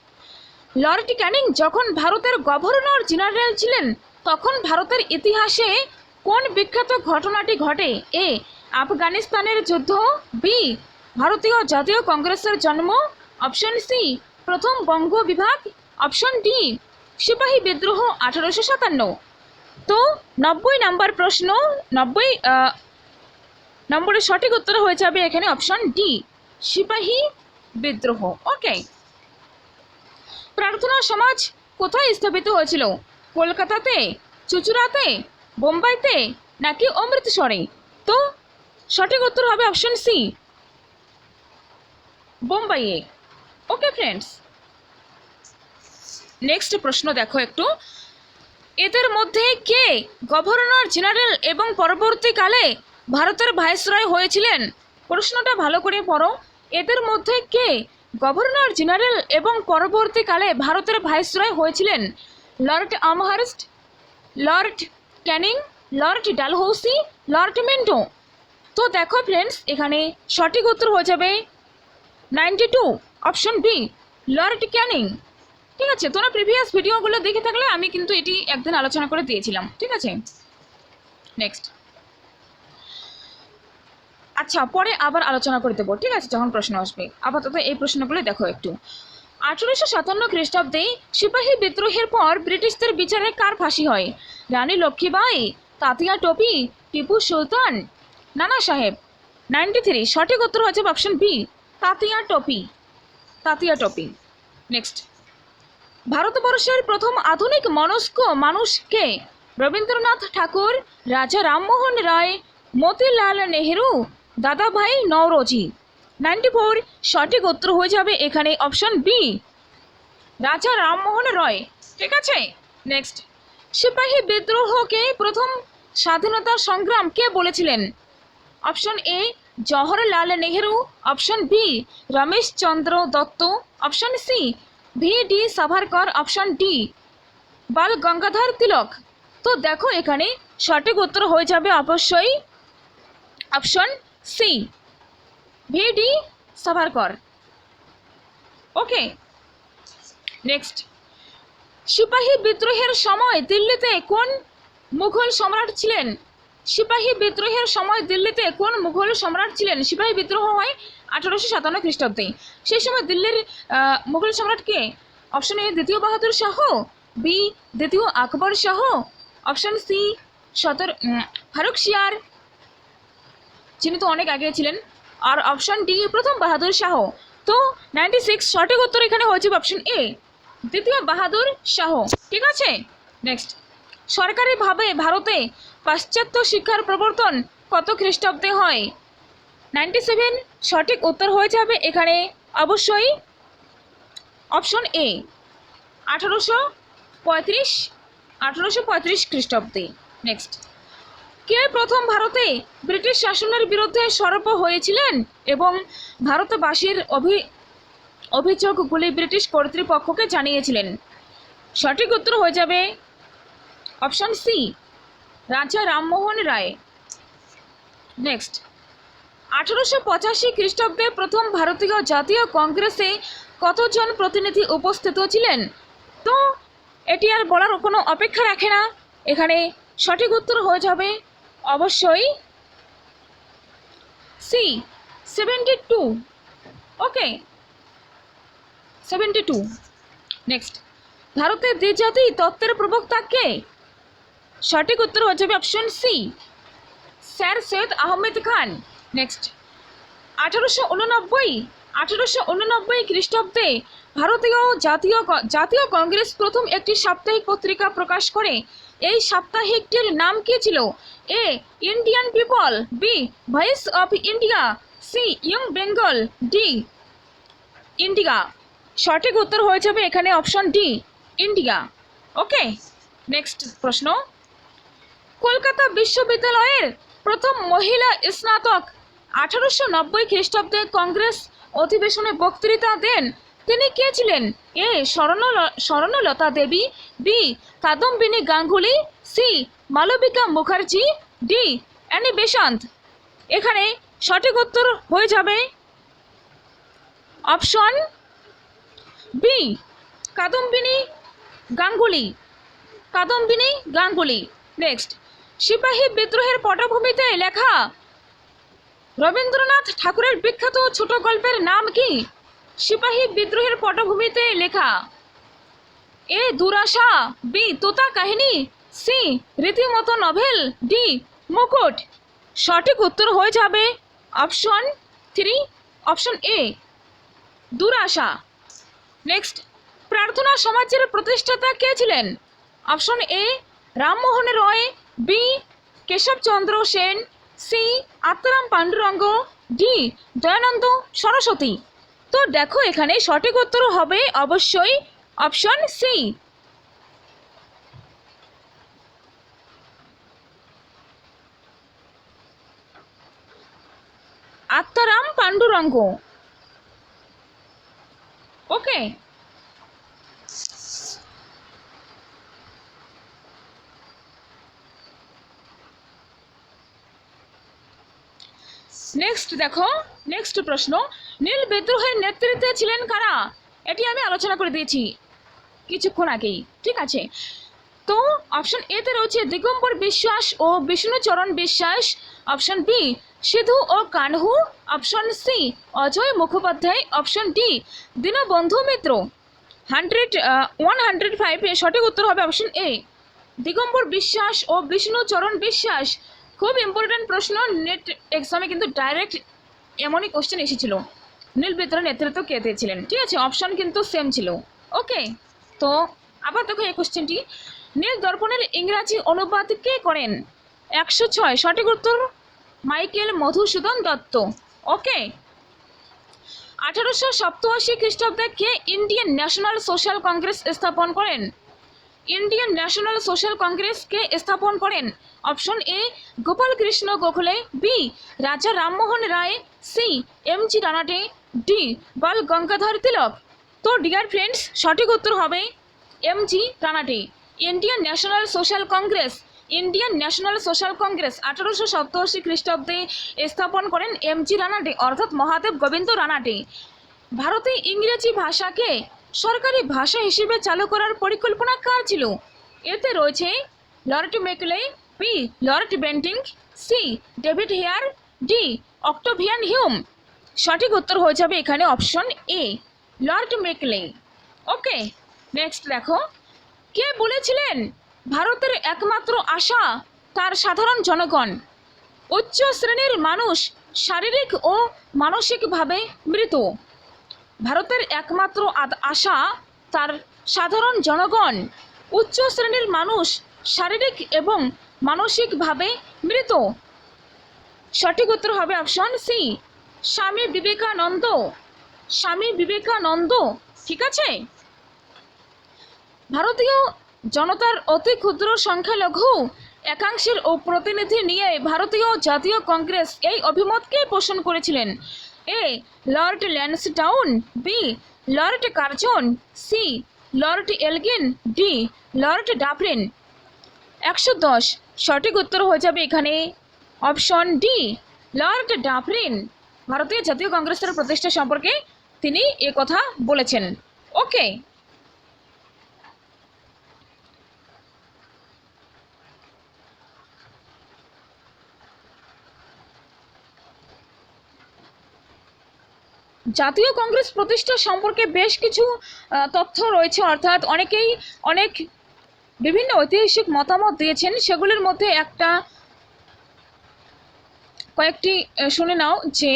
Speaker 1: লর্ড ক্যানিং যখন ভারতের গভর্নর জেনারেল ছিলেন তখন ভারতের ইতিহাসে কোন বিখ্যাত ঘটনাটি ঘটে? এ আফগানিস্তানের যুদ্ধ, বি ভারতীয় জাতীয় কংগ্রেসের জন্ম, অপশন সি প্রথম বঙ্গ বিভাগ, অপশন ডি সিপাহী বিদ্রোহ 1857। তো 90 নাম্বার প্রশ্ন, 90 নম্বরের সঠিক উত্তর হয়ে যাবে এখানে অপশন ডি সিপাহী বিদ্রোহ। ওকে, প্রার্থনা সমাজ কোথায় স্থাপিত হয়েছিল? কলকাতাতে, চুচুড়াতে, বোম্বাইতে নাকি অমৃতসরে? তো সঠিক উত্তর হবে অপশন সি বোম্বাইয়ে। ওকে ফ্রেন্ডস, নেক্সট প্রশ্ন দেখো একটু, এদের মধ্যে কে গভর্নর জেনারেল এবং পরবর্তীকালে ভারতের ভাইসরয় হয়েছিলেন? প্রশ্নটা ভালো করে পড়ো। এদের মধ্যে কে গভর্নর জেনারেল এবং পরবর্তীকালে ভারতের ভাইসরয় হয়েছিলেন? Lord Amherst, Lord Canning, Lord Dalhousie, Lord Minto. তো দেখো ফ্রেন্ডস, এখানে সঠিক উত্তর হয়ে যাবে 92 অপশন বি লর্ড ক্যানিং। ঠিক আছে, তোমরা প্রিভিয়াস ভিডিওগুলো দেখে থাকলে আমি কিন্তু এটি একদিন আলোচনা করে দিয়েছিলাম। ঠিক আছে, নেক্সট। আচ্ছা, পরে আবার আলোচনা করে দেবো, ঠিক আছে, যখন প্রশ্ন আসবে। আপাতত এই প্রশ্নগুলো দেখো একটু। 1857 খ্রিস্টাব্দে সিপাহী বিদ্রোহের পর ব্রিটিশদের বিচারে কার ফাঁসি হয়? রানী লক্ষ্মীবাই, তাতিয়া টোপি, টিপু সুলতান, নানা সাহেব। 93 সঠিক উত্তর হচ্ছে option B Tatiya Tope, Tatiya Tope. Next, ভারতবর্ষের প্রথম আধুনিক মনস্ক মানুষকে? রবীন্দ্রনাথ ঠাকুর, রাজা রামমোহন রায়, মতিলাল নেহেরু, দাদাভাই নওরোজি। 94 সঠিক উত্তর হয়ে যাবে এখানে অপশন বি রাজা রামমোহন রায়। ঠিক আছে, নেক্সট, সিপাহী বিদ্রোহকে প্রথম স্বাধীনতা সংগ্রাম কে বলেছিলেন? Option A Jawaharlal Nehru, option B Ramesh Chandra Dutt, option C V D Savarkar, option D Bal Gangadhar Tilak. তো দেখো এখানে সঠিক উত্তর হয়ে যাবে অবশ্যই option C V D Savarkar. Okay, next, সিপাহী বিদ্রোহের সময় দিল্লিতে কোন মুঘল সম্রাট ছিলেন? সিপাহী বিদ্রোহের সময় দিল্লিতে কোন মুঘল সম্রাট ছিলেন? সিপাহী বিদ্রোহ হয় 1857 খ্রিস্টাব্দে। সেই সময় দিল্লির মুঘল সম্রাট কে? অপশন এ দ্বিতীয় বাহাদুর শাহ, বি দ্বিতীয় আকবর শাহ, অপশন সি ফারুক শিয়ার, যিনি তো অনেক আগে ছিলেন, আর অপশন ডি প্রথম বাহাদুর শাহ। তো 96 সঠিক উত্তর এখানে হয়েছে অপশন এ দ্বিতীয় বাহাদুর শাহ। ঠিক আছে, নেক্সট, সরকারিভাবে ভারতে পাশ্চাত্য শিক্ষার প্রবর্তন কত খ্রিস্টাব্দে হয়? 97 সঠিক উত্তর হয়ে যাবে এখানে অবশ্যই অপশন এ 1835 খ্রিস্টাব্দে। নেক্সট, কে প্রথম ভারতে ব্রিটিশ শাসনের বিরুদ্ধে সরব হয়েছিলেন এবং ভারতবাসীর অভিযোগগুলি ব্রিটিশ কর্তৃপক্ষকে জানিয়েছিলেন? সঠিক উত্তর হয়ে যাবে অপশন সি রাজা রামমোহন রায়। নেক্সট, 1885 খ্রিস্টাব্দে প্রথম ভারতীয় জাতীয় কংগ্রেসে কতজন প্রতিনিধি উপস্থিত ছিলেন? তো এটি আর বলার কোনো অপেক্ষা রাখে না, এখানে সঠিক উত্তর হয়ে যাবে অবশ্যই সি 72। ওকে, 72। নেক্সট, ভারতের দ্বিজাতি তত্ত্বের প্রবক্তা কে? সঠিক উত্তর হয়ে যাবে option C sir Syed Ahmed Khan. Next, 1889 খ্রিস্টাব্দে ভারতীয় জাতীয় কংগ্রেস প্রথম একটি সাপ্তাহিক পত্রিকা প্রকাশ করে। এই সাপ্তাহিকটির নাম কি ছিল? A Indian people, B voice of India, C young Bengal, D India. সঠিক উত্তর হয়ে যাবে এখানে option D India. Okay, next প্রশ্ন, কলকাতা বিশ্ববিদ্যালয়ের প্রথম মহিলা স্নাতক 1890 খ্রিস্টাব্দে কংগ্রেস অধিবেশনে বক্তৃতা দেন, তিনি কে ছিলেন? A Swarnalata Devi, B Kadambini Ganguly, C Malavika Mukherjee, D Annie Besant. এখানে সঠিক উত্তর হয়ে যাবে option B Kadambini Ganguly. Kadambini Ganguly. Next, সিপাহী বিদ্রোহের পটভূমিতে লেখা রবীন্দ্রনাথ ঠাকুরের বিখ্যাত ছোট গল্পের নাম কি? সিপাহী বিদ্রোহের পটভূমিতে লেখা। এ দুরাশা, বি তোতা কাহিনী, সি রীতিমতো নভেল, ডি মুকুট। সঠিক উত্তর হয়ে যাবে অপশন 3, অপশন এ দুরাশা। নেক্সট, প্রার্থনা সমাজের প্রতিষ্ঠাতা কে ছিলেন? Option A Rammohan Roy, B Keshabchandra Sen, C Atmaram Pandurang, D Dayananda Saraswati. তো দেখো এখানে সঠিক উত্তর হবে অবশ্যই option C. Atmaram Pandurang. Okay, next দেখো, নেক্সট প্রশ্ন, নীল বিদ্রোহের নেতৃত্বে ছিলেন কারা? এটি আমি আলোচনা করে দিয়েছি কিছুক্ষণ আগেই, ঠিক আছে। তো অপশন এ তে রয়েছে দিগম্বর বিশ্বাস ও বিষ্ণুচরণ বিশ্বাস, অপশন বি সিধু ও Kanhu, option C Ajay Mukhopadhyay, option D Dinabandhu Mitra. 105 সঠিক উত্তর হবে অপশন এ দিগম্বর বিশ্বাস ও বিষ্ণুচরণ বিশ্বাস। খুব ইম্পর্টেন্ট প্রশ্ন, নেট এক্সামে কিন্তু ডাইরেক্ট এমনই কোশ্চেন এসেছিল, নীল বিদ্রোহের নেতৃত্ব কে দিয়েছিলেন, ঠিক আছে। অপশন কিন্তু সেম ছিল। ওকে, তো আবার দেখো এই কোশ্চেনটি, নীল দর্পণের ইংরাজি অনুবাদ কে করেন? 106 সঠিক উত্তর মাইকেল মধুসূদন দত্ত। ওকে, 1887 খ্রিস্টাব্দে কে ইন্ডিয়ান ন্যাশনাল সোশ্যাল কংগ্রেস স্থাপন করেন? ইন্ডিয়ান ন্যাশনাল সোশ্যাল কংগ্রেস কে স্থাপন করেন? Option A Gopal Krishna Gokhale, B Raja Rammohan Roy, C M G. Ranade, D Bal Gangadhar Tilak. তো ডিয়ার ফ্রেন্ডস, সঠিক উত্তর হবে M G. Ranade. Indian National Social Congress, Indian National Social Congress 1887 খ্রিস্টাব্দে স্থাপন করেন এম.জি. রানাডে, অর্থাৎ মহাদেব গোবিন্দ রানাডে। ভারতে ইংরেজি ভাষাকে সরকারি ভাষা হিসেবে চালু করার পরিকল্পনা কার ছিল? এতে রয়েছে Lord Macaulay, B Lord Bentinck, C David Hare, D Octavian Hume. সঠিক উত্তর হয়ে যাবে এখানে option A Lord Macaulay. Okay, next দেখো, কে বলেছিলেন ভারতের একমাত্র আশা তার সাধারণ জনগণ? উচ্চ শ্রেণীর মানুষ শারীরিক ও মানসিকভাবে মৃত। ভারতের একমাত্র আশা তার সাধারণ জনগণ, উচ্চ শ্রেণীর মানুষ শারীরিক এবং মানসিকভাবে মৃত। সঠিক উত্তর হবে অপশন সি স্বামী বিবেকানন্দ। স্বামী বিবেকানন্দ, ঠিক আছে। ভারতীয় জনতার অতি ক্ষুদ্র সংখ্যালঘু একাংশের ও প্রতিনিধি নিয়ে ভারতীয় জাতীয় কংগ্রেস এই অভিমতকে পোষণ করেছিলেন? A lord Lansdowne, B lord Curzon, C lord Elgin, D lord Dufferin. 110 সঠিক উত্তর হয়ে যাবে এখানে অপশন ডি লর্ড ডাফরিন। ভারতীয় জাতীয় কংগ্রেসের প্রতিষ্ঠা সম্পর্কে তিনি এ কথা বলেছেন। ওকে, জাতীয় কংগ্রেস প্রতিষ্ঠা সম্পর্কে বেশ কিছু তথ্য রয়েছে, অর্থাৎ অনেকেই অনেক বিভিন্ন ঐতিহাসিক মতামত দিয়েছেন, সেগুলির মধ্যে কয়েকটি শুনে নাও। যে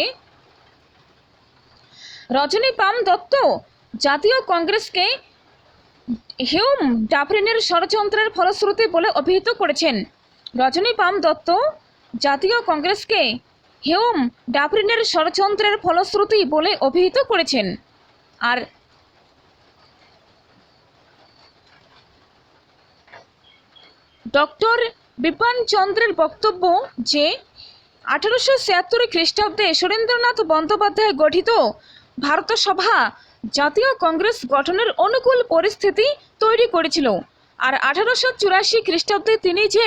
Speaker 1: রজনী পাম দত্ত জাতীয় কংগ্রেসকে হিউম ডাফরিনের ষড়যন্ত্রের ফলশ্রুতি বলে অভিহিত করেছেন। রজনী পাম দত্ত জাতীয় কংগ্রেসকে হিউম ডাফরিনের ষড়যন্ত্রের ফলশ্রুতি বলে অভিহিত করেছেন। আর ডক্টর বিপিন চন্দ্রের বক্তব্য যে 1876 খ্রিস্টাব্দে সুরেন্দ্রনাথ বন্দ্যোপাধ্যায় গঠিত ভারত সভা জাতীয় কংগ্রেস গঠনের অনুকূল পরিস্থিতি তৈরি করেছিল। আর 1884 খ্রিস্টাব্দে তিনি যে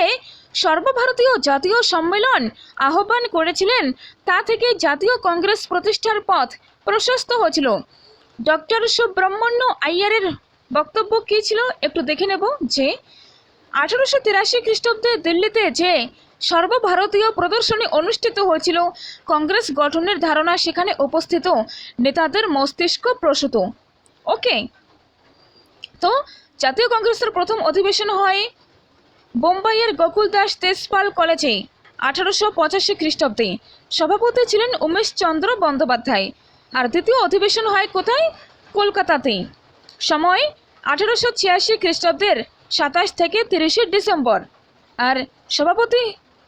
Speaker 1: সর্বভারতীয় জাতীয় সম্মেলন আহ্বান করেছিলেন, তা থেকে জাতীয় কংগ্রেস প্রতিষ্ঠার পথ প্রশস্ত হয়েছিল। ডক্টর সুব্রহ্মণ্য আইয়ারের বক্তব্য কী ছিল একটু দেখে নেব। যে 1883 খ্রিস্টাব্দে দিল্লিতে যে সর্বভারতীয় প্রদর্শনী অনুষ্ঠিত হয়েছিল কংগ্রেস গঠনের ধারণা সেখানে উপস্থিত নেতাদের মস্তিষ্ক প্রসূত। ওকে, তো জাতীয় কংগ্রেসের প্রথম অধিবেশন হয় বোম্বাইয়ের গোকুলদাস তেজপাল কলেজে 1885 খ্রিস্টাব্দে। সভাপতি ছিলেন উমেশচন্দ্র বন্দ্যোপাধ্যায়। আর দ্বিতীয় অধিবেশন হয় কোথায়? কলকাতাতে। সময় 1886 খ্রিস্টাব্দের 27 থেকে 30 ডিসেম্বর। আর সভাপতি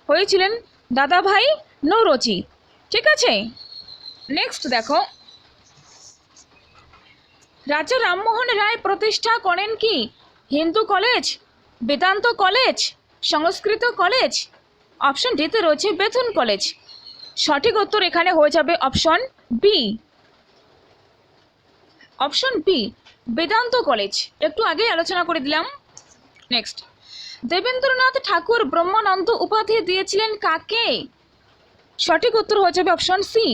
Speaker 1: হয়েছিলেন দাদাভাই নৌরোজি। ঠিক আছে, নেক্সট দেখো, রাজা রামমোহন রায় প্রতিষ্ঠা করেন কি? Hindu college, Vedanta college, Sanskrit college? Option ডিতে রয়েছে বেথুন কলেজ। সঠিক উত্তর এখানে হয়ে যাবে option B. Option B, Vedanta college. একটু আগে আলোচনা করে দিলাম। নেক্সট, দেবেন্দ্রনাথ ঠাকুর ব্রহ্মানন্দ উপাধি দিয়েছিলেন কাকে? সঠিক উত্তর হয়ে যাবে অপশন সি,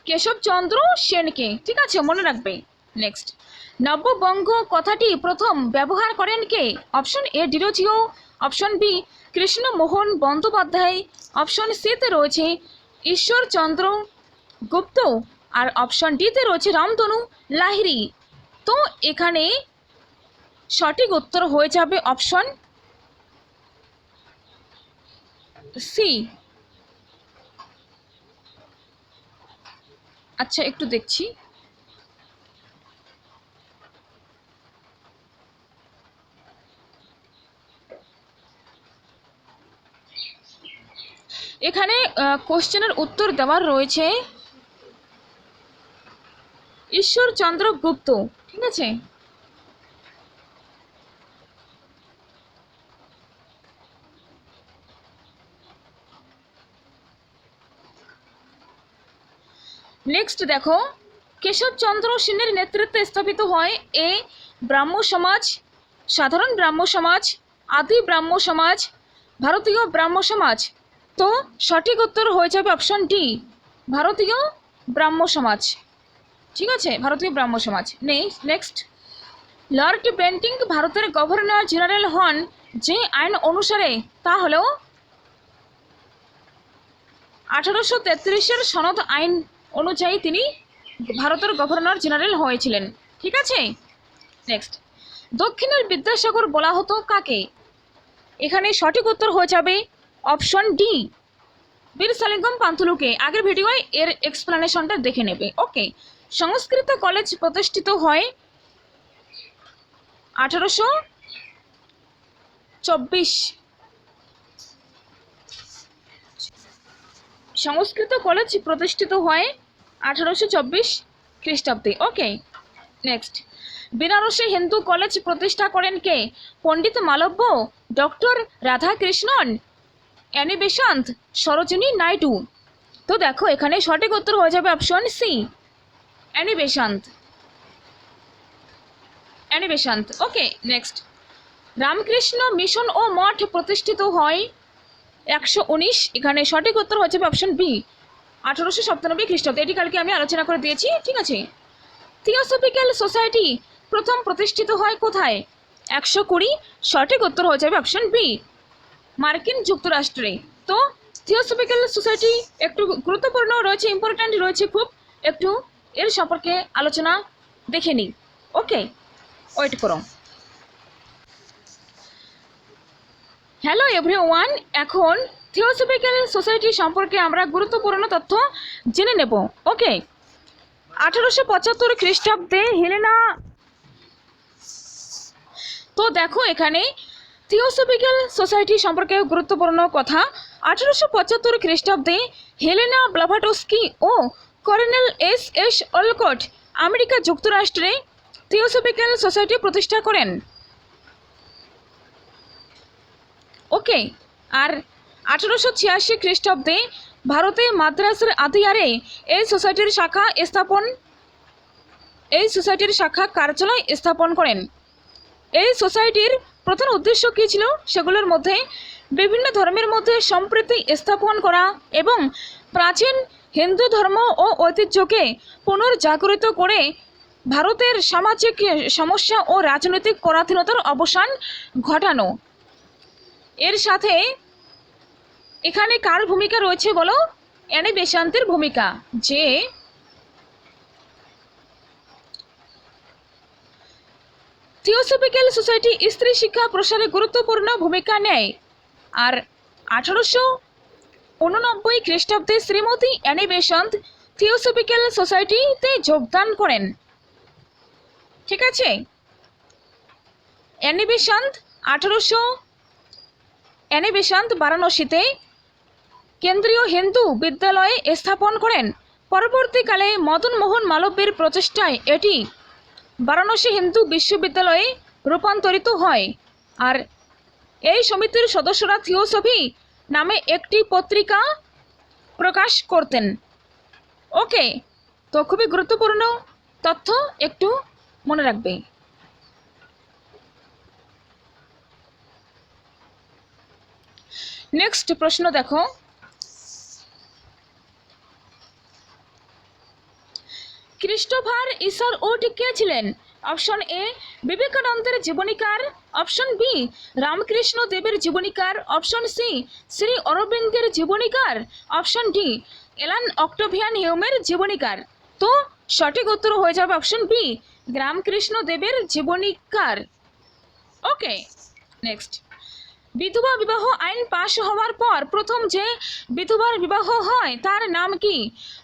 Speaker 1: কেশবচন্দ্র সেনকে। ঠিক আছে, মনে রাখবে। নেক্সট, নব্যবঙ্গ কথাটি প্রথম ব্যবহার করেন কে? Option A Derozio, option B Krishnamohan Bandyopadhyay, option সিতে রয়েছে ঈশ্বরচন্দ্র গুপ্ত, আর অপশন ডিতে রয়েছে রামতনু লাহিড়ী। তো এখানে সঠিক উত্তর হয়ে যাবে অপশন সি। আচ্ছা, একটু দেখছি। এখানে কোশ্চেনের উত্তর দেওয়ার রয়েছে ঈশ্বরচন্দ্র গুপ্ত। ঠিক আছে, নেক্সট দেখো, কেশবচন্দ্র সেনের নেতৃত্বে স্থাপিত হয় এ ব্রাহ্ম সমাজ, সাধারণ ব্রাহ্ম সমাজ, আদি ব্রাহ্ম সমাজ, ভারতীয় ব্রাহ্ম সমাজ? তো সঠিক উত্তর হয়ে যাবে অপশন ডি, ভারতীয় ব্রাহ্ম সমাজ। ঠিক আছে, ভারতীয় ব্রাহ্ম সমাজ। নেক্সট, লর্ড বেন্টিং ভারতের গভর্নর জেনারেল হন যে আইন অনুসারে, তা হলো 1833 সনদ আইন অনুযায়ী তিনি ভারতের গভর্নর জেনারেল হয়েছিলেন। ঠিক আছে, নেক্সট, দক্ষিণের বিদ্যাসাগর বলা হতো কাকে? এখানে সঠিক উত্তর হয়ে যাবে অপশন ডি, বীরসালিঙ্গম পান্থলুকে। আগের ভিডিওয় এর এক্সপ্লেনেশনটা দেখে নেবে। ওকে, সংস্কৃত কলেজ প্রতিষ্ঠিত হয় 1824। সংস্কৃত কলেজ প্রতিষ্ঠিত হয় 1824 খ্রিস্টাব্দে। ওকে, নেক্সট, বেনারসে হিন্দু কলেজ প্রতিষ্ঠা করেন কে? Pandit Malviya, doctor Radhakrishnan, Annie Besant, Sarojini Naidu? তো দেখো এখানে সঠিক উত্তর হয়ে যাবে option C, Annie Besant. Annie Besant. Okay, next, Ramakrishna mission ও মঠ প্রতিষ্ঠিত হয় 119। এখানে সঠিক উত্তর হয়ে যাবে অপশন বি, 1897 খ্রিস্টাব্দে। এটি কালকে আমি আলোচনা করে দিয়েছি। ঠিক আছে, থিওসফিক্যাল সোসাইটি প্রথম প্রতিষ্ঠিত হয় কোথায়? 120। সঠিক উত্তর হয়ে যাবে অপশন বি, মার্কিন যুক্তরাষ্ট্রে। তো থিওসফিক্যাল সোসাইটি একটু গুরুত্বপূর্ণ রয়েছে, ইম্পর্ট্যান্ট রয়েছে খুব, একটু এর সম্পর্কে আলোচনা দেখে নিই। ওকে, ওয়েট করো। হ্যালো এভরিওয়ান, এখন থিওসফিক্যাল সোসাইটি সম্পর্কে আমরা গুরুত্বপূর্ণ তথ্য জেনে নেব। ওকে, 1875 খ্রিস্টাব্দে হেলেনা। তো দেখো এখানে থিওসফিক্যাল সোসাইটি সম্পর্কে গুরুত্বপূর্ণ কথা। 1875 খ্রিস্টাব্দে হেলেনা ব্লাভাটস্কি ও কর্নেল এস অলকট আমেরিকা যুক্তরাষ্ট্রে থিওসফিক্যাল সোসাইটি প্রতিষ্ঠা করেন। ওকে, আর 1886 খ্রিস্টাব্দে ভারতে মাদ্রাসের আদিয়ারে এই সোসাইটির শাখা কার্যালয় স্থাপন করেন। এই সোসাইটির প্রধান উদ্দেশ্য কী ছিল? সেগুলোর মধ্যে বিভিন্ন ধর্মের মধ্যে সম্প্রীতি স্থাপন করা এবং প্রাচীন হিন্দু ধর্ম ও ঐতিহ্যকে পুনর্জাগরিত করে ভারতের সামাজিক সমস্যা ও রাজনৈতিক পরাধীনতার অবসান ঘটানো। এর সাথে এখানে কার ভূমিকা রয়েছে বলো? অ্যানি বেসান্তের ভূমিকা, যে থিওসফিক্যাল সোসাইটি স্ত্রী শিক্ষা প্রসারে গুরুত্বপূর্ণ ভূমিকা নেয়। আর 1889 খ্রিস্টাব্দে শ্রীমতী অ্যানি বেসান্ত থিওসফিক্যাল সোসাইটিতে যোগদান করেন। ঠিক আছে, অ্যানি বেসান্ত বারাণসীতে কেন্দ্রীয় হিন্দু বিদ্যালয়ে স্থাপন করেন। পরবর্তীকালে মদন মোহন মালব্যের প্রচেষ্টায় এটি বারাণসী হিন্দু বিশ্ববিদ্যালয়ে রূপান্তরিত হয়। আর এই সমিতির সদস্যরা থিওসফি নামে একটি পত্রিকা প্রকাশ করতেন। ওকে, তো খুবই গুরুত্বপূর্ণ তথ্য, একটু মনে রাখবে। নেক্সট প্রশ্ন দেখো, ক্রিস্টোফার ইসার উড কে ছিলেন? অপশন এ বিবেকানন্দের জীবনীকার, অপশন বি রামকৃষ্ণ দেবের জীবনীকার, অপশন সি শ্রী অরবিন্দের জীবনীকার, অপশন ডি এলান অক্টোভিয়ান হিউমের জীবনীকার। তো সঠিক উত্তর হয়ে যাবে অপশন বি রামকৃষ্ণ দেবের জীবনীকার। ওকে, নেক্সট, বিধবা বিবাহ আইন পাশ হওয়ার পর প্রথম যে বিধবার বিবাহ হয় তার নাম কি?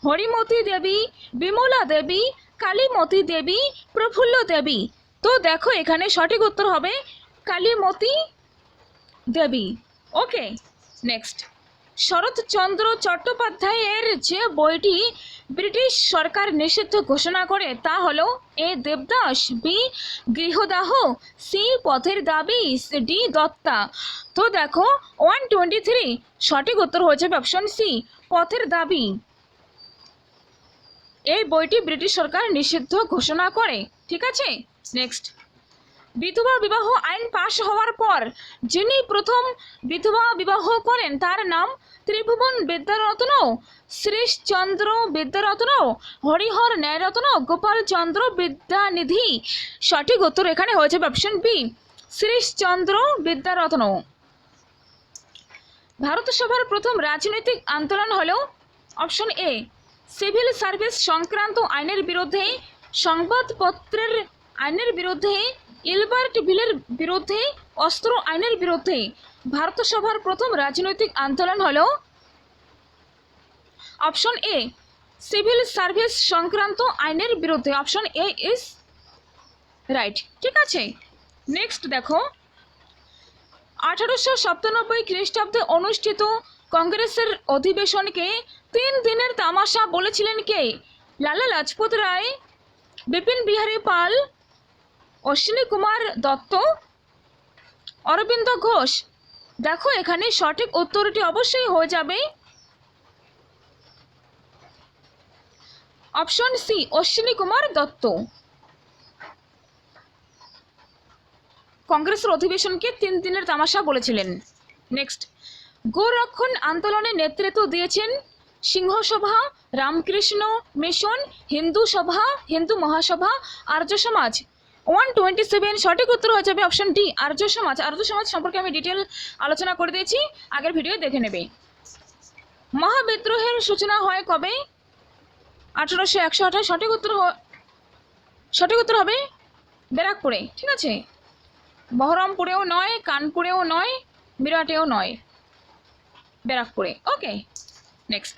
Speaker 1: হরিমতি দেবী, বিমলা দেবী, কালীমতি দেবী, প্রফুল্ল দেবী। তো দেখো এখানে সঠিক উত্তর হবে কালীমতি দেবী। ওকে, নেক্সট, শরৎচন্দ্র চট্টোপাধ্যায়ের যে বইটি ব্রিটিশ সরকার নিষিদ্ধ ঘোষণা করে তা হলো এ দেবদাস, বি গৃহদাহ, সি পথের দাবি, ডি দত্তা। তো দেখো 123 সঠিক উত্তর হয়েছে অপশন সি পথের দাবি। এই বইটি ব্রিটিশ সরকার নিষিদ্ধ ঘোষণা করে। ঠিক আছে, নেক্সট, বিধবা বিবাহ আইন পাশ হওয়ার পর যিনি প্রথম বিধবা বিবাহ করেন তার নাম ত্রিভুবন বিদ্যারত্ন, শ্রীশচন্দ্র বিদ্যারত্ন, হরিহর ন্যায়রত্ন, গোপাল চন্দ্র বিদ্যানিধি। সঠিক উত্তর এখানে হয়েছে অপশন বি শ্রীশচন্দ্র বিদ্যারত্ন। ভারত সভার প্রথম রাজনৈতিক আন্দোলন হলো অপশন এ সিভিল সার্ভিস সংক্রান্ত আইনের বিরুদ্ধে, সংবাদপত্রের আইনের বিরুদ্ধে, ইলবার্ট বিলের বিরুদ্ধে, অস্ত্র আইনের বিরুদ্ধে। ভারত সভার প্রথম রাজনৈতিক আন্দোলন হলো অপশন এ সিভিল সার্ভিস সংক্রান্ত আইনের বিরুদ্ধে। Option A is right. ঠিক আছে, নেক্সট দেখো, 1897 খ্রিস্টাব্দে অনুষ্ঠিত কংগ্রেসের অধিবেশনকে 3 দিনের তামাশা বলেছিলেন কে? লালা লাজপত রায়, বিপিন বিহারী পাল, অশ্বিনী কুমার দত্ত, অরবিন্দ ঘোষ। দেখো এখানে সঠিক উত্তরটি অবশ্যই হয়ে যাবে অপশন সি অশ্বিনী কুমার দত্ত। কংগ্রেসের অধিবেশনকে 3 দিনের তামাশা বলেছিলেন। নেক্সট, গোরক্ষণ আন্দোলনে নেতৃত্ব দিয়েছেন সিংহ সভা, রামকৃষ্ণ মিশন, হিন্দু সভা, হিন্দু মহাসভা, আর্য সমাজ। 127 সঠিক উত্তর হয়ে যাবে অপশন ডি আর্য সমাজ। আর্য সমাজ সম্পর্কে আমি ডিটেল আলোচনা করে দিয়েছি, আগের ভিডিও দেখে নেবে। মহাবিদ্রোহের সূচনা হয় কবে? 1861। সঠিক উত্তর হবে ব্যারাকপুরে। ঠিক আছে, বহরমপুরেও নয়, কানপুরেও নয়, মিরাটেও নয়, ব্যারাকপুরে। ওকে, নেক্সট,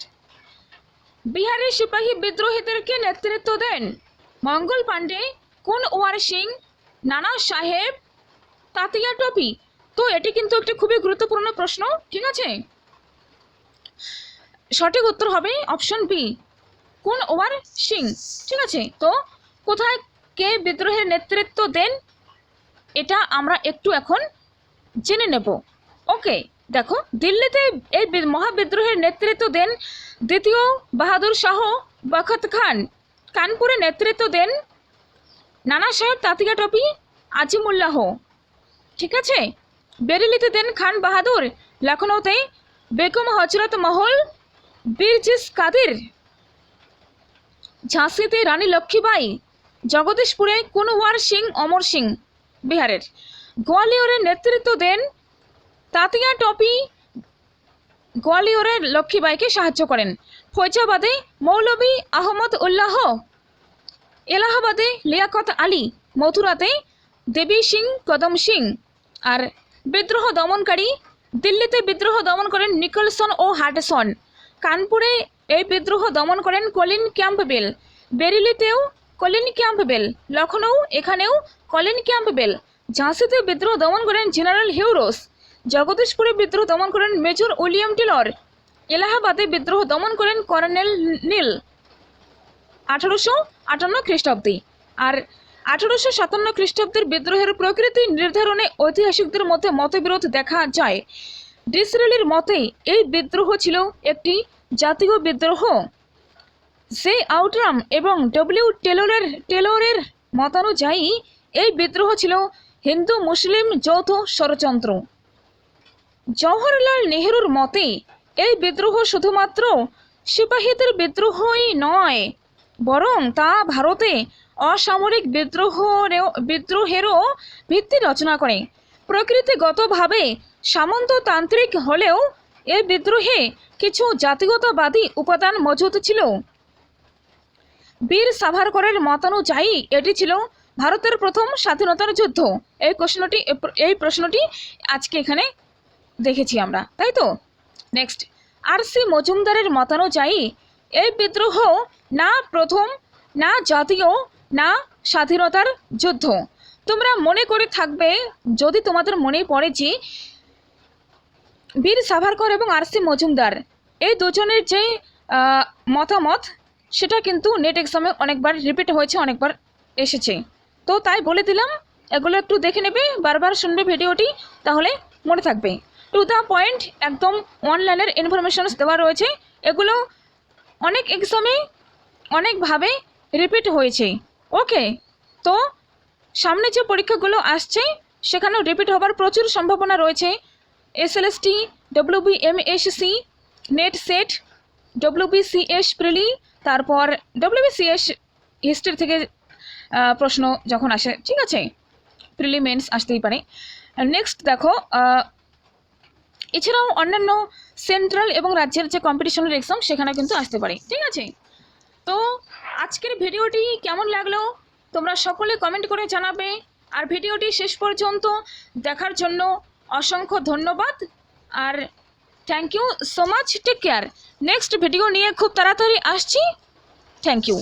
Speaker 1: বিহারের সিপাহী বিদ্রোহীদেরকে নেতৃত্ব দেন মঙ্গল পাণ্ডে, কোন ওয়ার সিং, নানা সাহেব, তাতিয়া টপি। তো এটি কিন্তু একটি খুবই গুরুত্বপূর্ণ প্রশ্ন। ঠিক আছে, সঠিক উত্তর হবে অপশন বি কোন ওয়ার সিং। ঠিক আছে, তো কোথায় কে বিদ্রোহের নেতৃত্ব দেন এটা আমরা একটু এখন জেনে নেব। ওকে, দেখো, দিল্লিতে এই মহাবিদ্রোহের নেতৃত্ব দেন দ্বিতীয় বাহাদুর শাহ বখত খান, কানপুরে নেতৃত্ব দেন নানা সাহেব তাতিয়া টপি, আজিমুল্লাহ। ঠিক আছে, বেরেলিতে দেন খান বাহাদুর, লখনৌতে বেগম হজরত মহল, বীরজিস কাদের, ঝাঁসিতে রানী লক্ষ্মীবাই, জগদীশপুরে কুনওয়ার সিং অমর সিং বিহারের। গোয়ালিয়রের নেতৃত্ব দেন তাতিয়া টপি, গোয়ালিয়রের লক্ষ্মীবাইকে সাহায্য করেন। ফৈজাবাদে মৌলভী আহমদ উল্লাহ, এলাহাবাদে লিয়াকত আলী, মথুরাতে দেবী সিং কদম সিং। আর বিদ্রোহ দমনকারী, দিল্লিতে বিদ্রোহ দমন করেন নিকলসন ও হাডসন। কানপুরে এই বিদ্রোহ দমন করেন কলিন ক্যাম্পবেল। বেরিলিতেও কলিন ক্যাম্পবেল, লখনৌ এখানেও কলিন ক্যাম্পবেল। ঝাঁসিতে বিদ্রোহ দমন করেন জেনারেল হিউরোস। জগদীশপুরে বিদ্রোহ দমন করেন মেজর উইলিয়াম টেলর। এলাহাবাদে বিদ্রোহ দমন করেন কর্নেল নীল 1858 খ্রিস্টাব্দে। আর 1857 খ্রিস্টাব্দের বিদ্রোহের প্রকৃতি নির্ধারণে ঐতিহাসিকদের মধ্যে মতবিরোধ দেখা যায়। ডিসরেলির মতে এই বিদ্রোহ ছিল একটি জাতীয় বিদ্রোহ। জে আউটরাম এবং ডব্লিউ টেলরের মতানুযায়ী এই বিদ্রোহ ছিল হিন্দু মুসলিম যৌথ ষড়যন্ত্র। জওহরলাল নেহরুর মতে এই বিদ্রোহ শুধুমাত্র সিপাহীদের বিদ্রোহই নয়, বরং তা ভারতে অসামরিক বিদ্রোহেরও ভিত্তি রচনা করে। প্রকৃতিগতভাবে সামন্ততান্ত্রিক হলেও এই বিদ্রোহে কিছু জাতীয়তাবাদী উপাদান মজুদ ছিল। বীর সাভারকরের মতানুযায়ী এটি ছিল ভারতের প্রথম স্বাধীনতার যুদ্ধ। এই প্রশ্নটি আজকে এখানে দেখেছি আমরা, তাই তো। Next, R C. মজুমদারের মতানুযায়ী এই বিদ্রোহ না প্রথম, না জাতীয়, না স্বাধীনতার যুদ্ধ। তোমরা মনে করে থাকবে, যদি তোমাদের মনে পড়ে যে বীর সাভারকর এবং আর.সি. মজুমদার এই দুজনের যে মতামত, সেটা কিন্তু নেট এক্সামে অনেকবার রিপিট হয়েছে, অনেকবার এসেছে। তো তাই বলে দিলাম, এগুলো একটু দেখে নেবে, বারবার শুনবে ভিডিওটি, তাহলে মনে থাকবে। টু দ্য পয়েন্ট, একদম অনলাইনের ইনফরমেশনস দেওয়া রয়েছে। এগুলো অনেক এক্সামে অনেকভাবে রিপিট হয়েছে। ওকে, তো সামনে যে পরীক্ষাগুলো আসছে সেখানেও রিপিট হবার প্রচুর সম্ভাবনা রয়েছে। SLST, WBMSC, net set, WBCS প্রিলি, তারপর WBCS হিস্ট্রি থেকে প্রশ্ন যখন আসে, ঠিক আছে, প্রিলিমেন্স আসতেই পারে। নেক্সট দেখো, এছাড়াও অন্যান্য সেন্ট্রাল এবং রাজ্যের যে কম্পিটিশনের এক্সাম সেখানে কিন্তু আসতে পারে, ঠিক আছে। তো আজকের ভিডিওটি কেমন লাগলো তোমরা সকলে কমেন্ট করে জানাবে। আর ভিডিওটি শেষ পর্যন্ত দেখার জন্য অসংখ্য ধন্যবাদ। আর thank you so much, take care. Next video নিয়ে খুব তাড়াতাড়ি আসছি। Thank you.